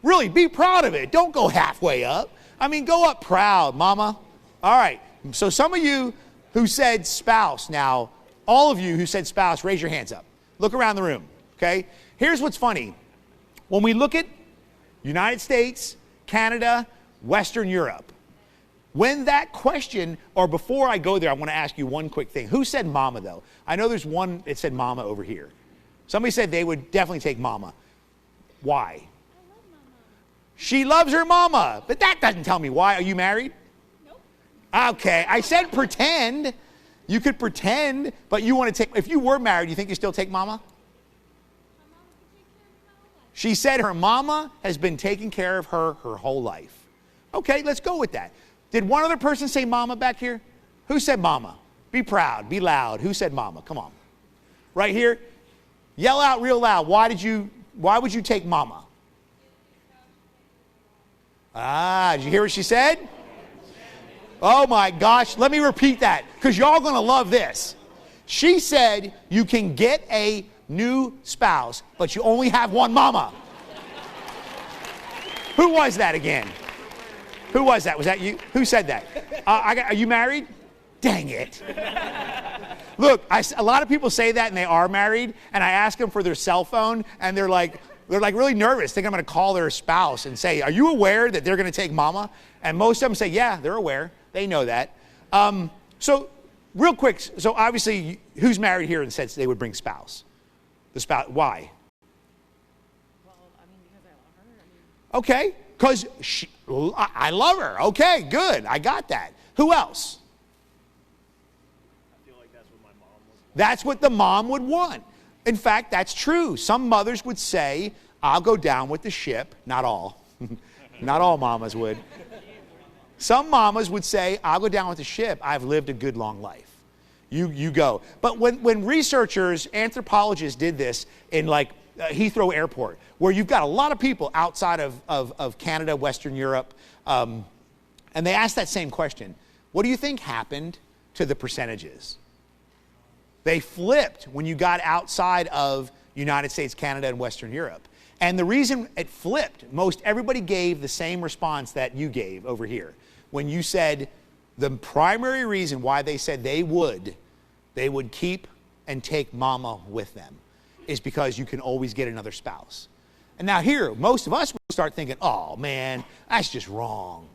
[SPEAKER 3] Really, be proud of it. Don't go halfway up. I mean, go up proud, mama. All right, so some of you who said spouse now, all of you who said spouse, raise your hands up. Look around the room, okay? Here's what's funny. When we look at United States, Canada, Western Europe, when that question, or before I go there, I want to ask you one quick thing. Who said mama, though? I know there's one that said mama over here. Somebody said they would definitely take mama. Why? She loves her mama, but that doesn't tell me why. Are you married?
[SPEAKER 5] Nope.
[SPEAKER 3] Okay, I said pretend. You could pretend, but you want to take, if you were married, you think you still take mama? She said her mama has been taking care of her whole life. Okay, let's go with that. Did one other person say mama back here? Who said mama? Be proud, be loud. Who said mama? Come on. Right here. Yell out real loud. Why would you take mama? Did you hear what she said? Oh my gosh, let me repeat that, because y'all gonna love this. She said you can get a new spouse, but you only have one mama. Who was that again? Who was that? Was that you? Who said that? Are you married? Dang it. Look, a lot of people say that and they are married, and I ask them for their cell phone, and they're like really nervous, thinking I'm going to call their spouse and say, are you aware that they're going to take mama? And most of them say, yeah, they're aware. They know that. So real quick, so obviously, who's married here and said they would bring spouse? The spouse, why?
[SPEAKER 4] Well, I mean, because I love her.
[SPEAKER 3] Okay, because I love her. Okay, good, I got that. Who else?
[SPEAKER 2] I feel like that's what my mom was.
[SPEAKER 3] That's what the mom would want. In fact, that's true. Some mothers would say, I'll go down with the ship. Not all. Not all mamas would. Some mamas would say, I'll go down with the ship. I've lived a good long life. You go. But when researchers, anthropologists did this in like Heathrow Airport, where you've got a lot of people outside of Canada, Western Europe, and they asked that same question. What do you think happened to the percentages? They flipped when you got outside of United States, Canada, and Western Europe. And the reason it flipped, most everybody gave the same response that you gave over here. When you said the primary reason why they said they would keep and take mama with them is because you can always get another spouse. And now here, most of us would start thinking, oh man, that's just wrong.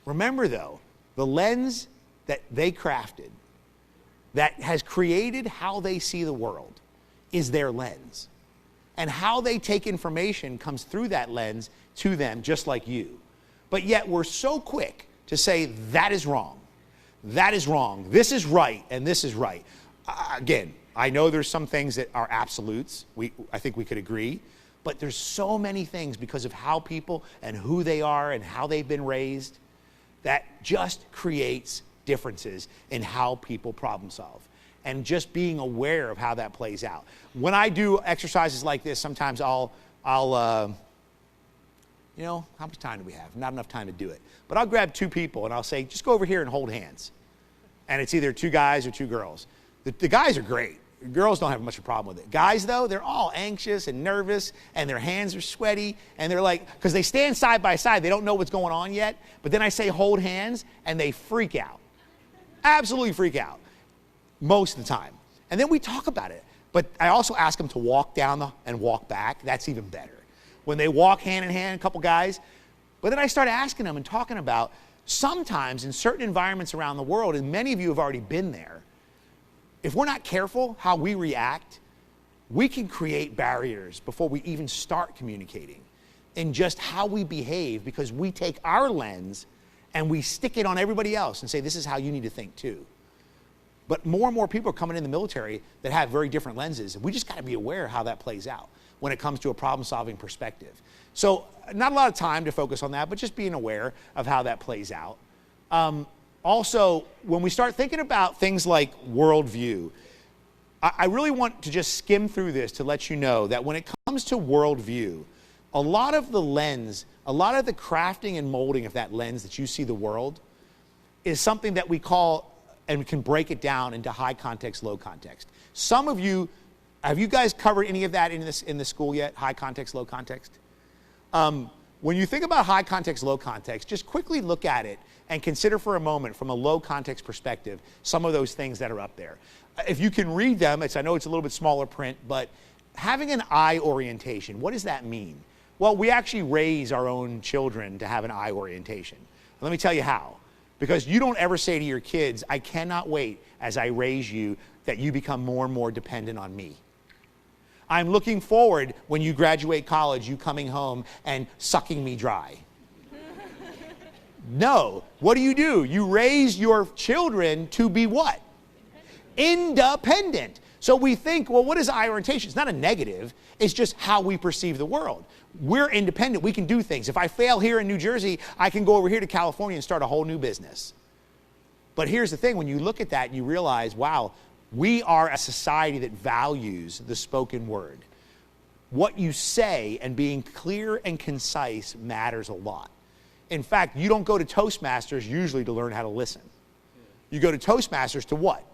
[SPEAKER 3] Remember though, the lens that they crafted that has created how they see the world is their lens. And how they take information comes through that lens to them, just like you. But yet we're so quick to say that is wrong. That is wrong. This is right, and this is right. Again, I know there's some things that are absolutes. I think we could agree. But there's so many things because of how people and who they are and how they've been raised that just creates differences in how people problem solve. And just being aware of how that plays out. When I do exercises like this, sometimes I'll you know, how much time do we have? Not enough time to do it. But I'll grab two people and I'll say, just go over here and hold hands. And it's either two guys or two girls. The guys are great. Girls don't have much of a problem with it. Guys, though, they're all anxious and nervous, and their hands are sweaty, and they're like, because they stand side by side, they don't know what's going on yet. But then I say hold hands, and they freak out. Absolutely freak out. Most of the time. And then we talk about it. But I also ask them to walk down and walk back. That's even better. When they walk hand in hand, a couple guys. But then I start asking them and talking about sometimes in certain environments around the world, and many of you have already been there, if we're not careful how we react, we can create barriers before we even start communicating in just how we behave, because we take our lens and we stick it on everybody else and say, this is how you need to think too. But more and more people are coming in the military that have very different lenses. We just got to be aware of how that plays out when it comes to a problem-solving perspective. So not a lot of time to focus on that, but just being aware of how that plays out. Also, when we start thinking about things like worldview, I really want to just skim through this to let you know that when it comes to worldview, a lot of the lens, a lot of the crafting and molding of that lens that you see the world is something that we call, and we can break it down into high context, low context. Some of you, have you guys covered any of that in the school yet? High context, low context? When you think about high context, low context, just quickly look at it and consider for a moment from a low context perspective some of those things that are up there. If you can read them, I know it's a little bit smaller print, but having an eye orientation, what does that mean? Well, we actually raise our own children to have an eye orientation. And let me tell you how. Because you don't ever say to your kids, I cannot wait as I raise you that you become more and more dependent on me. I'm looking forward when you graduate college, you coming home and sucking me dry. No. What do? You raise your children to be what? Independent. So we think, well, what is eye orientation? It's not a negative. It's just how we perceive the world. We're independent. We can do things. If I fail here in New Jersey, I can go over here to California and start a whole new business. But here's the thing. When you look at that, you realize, wow, we are a society that values the spoken word. What you say and being clear and concise matters a lot. In fact, you don't go to Toastmasters usually to learn how to listen. You go to Toastmasters to what?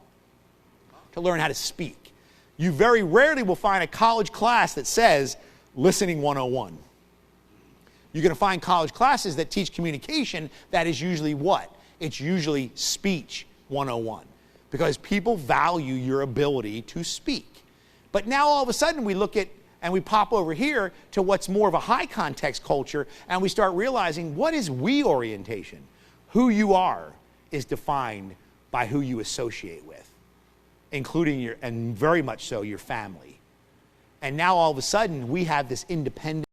[SPEAKER 3] To learn how to speak. You very rarely will find a college class that says Listening 101. You're going to find college classes that teach communication that is usually what? It's usually Speech 101. because people value your ability to speak. But now all of a sudden we look at and we pop over here to what's more of a high context culture, and we start realizing what is we orientation. Who you are is defined by who you associate with, including your, and very much so, your family. And now all of a sudden we have this independent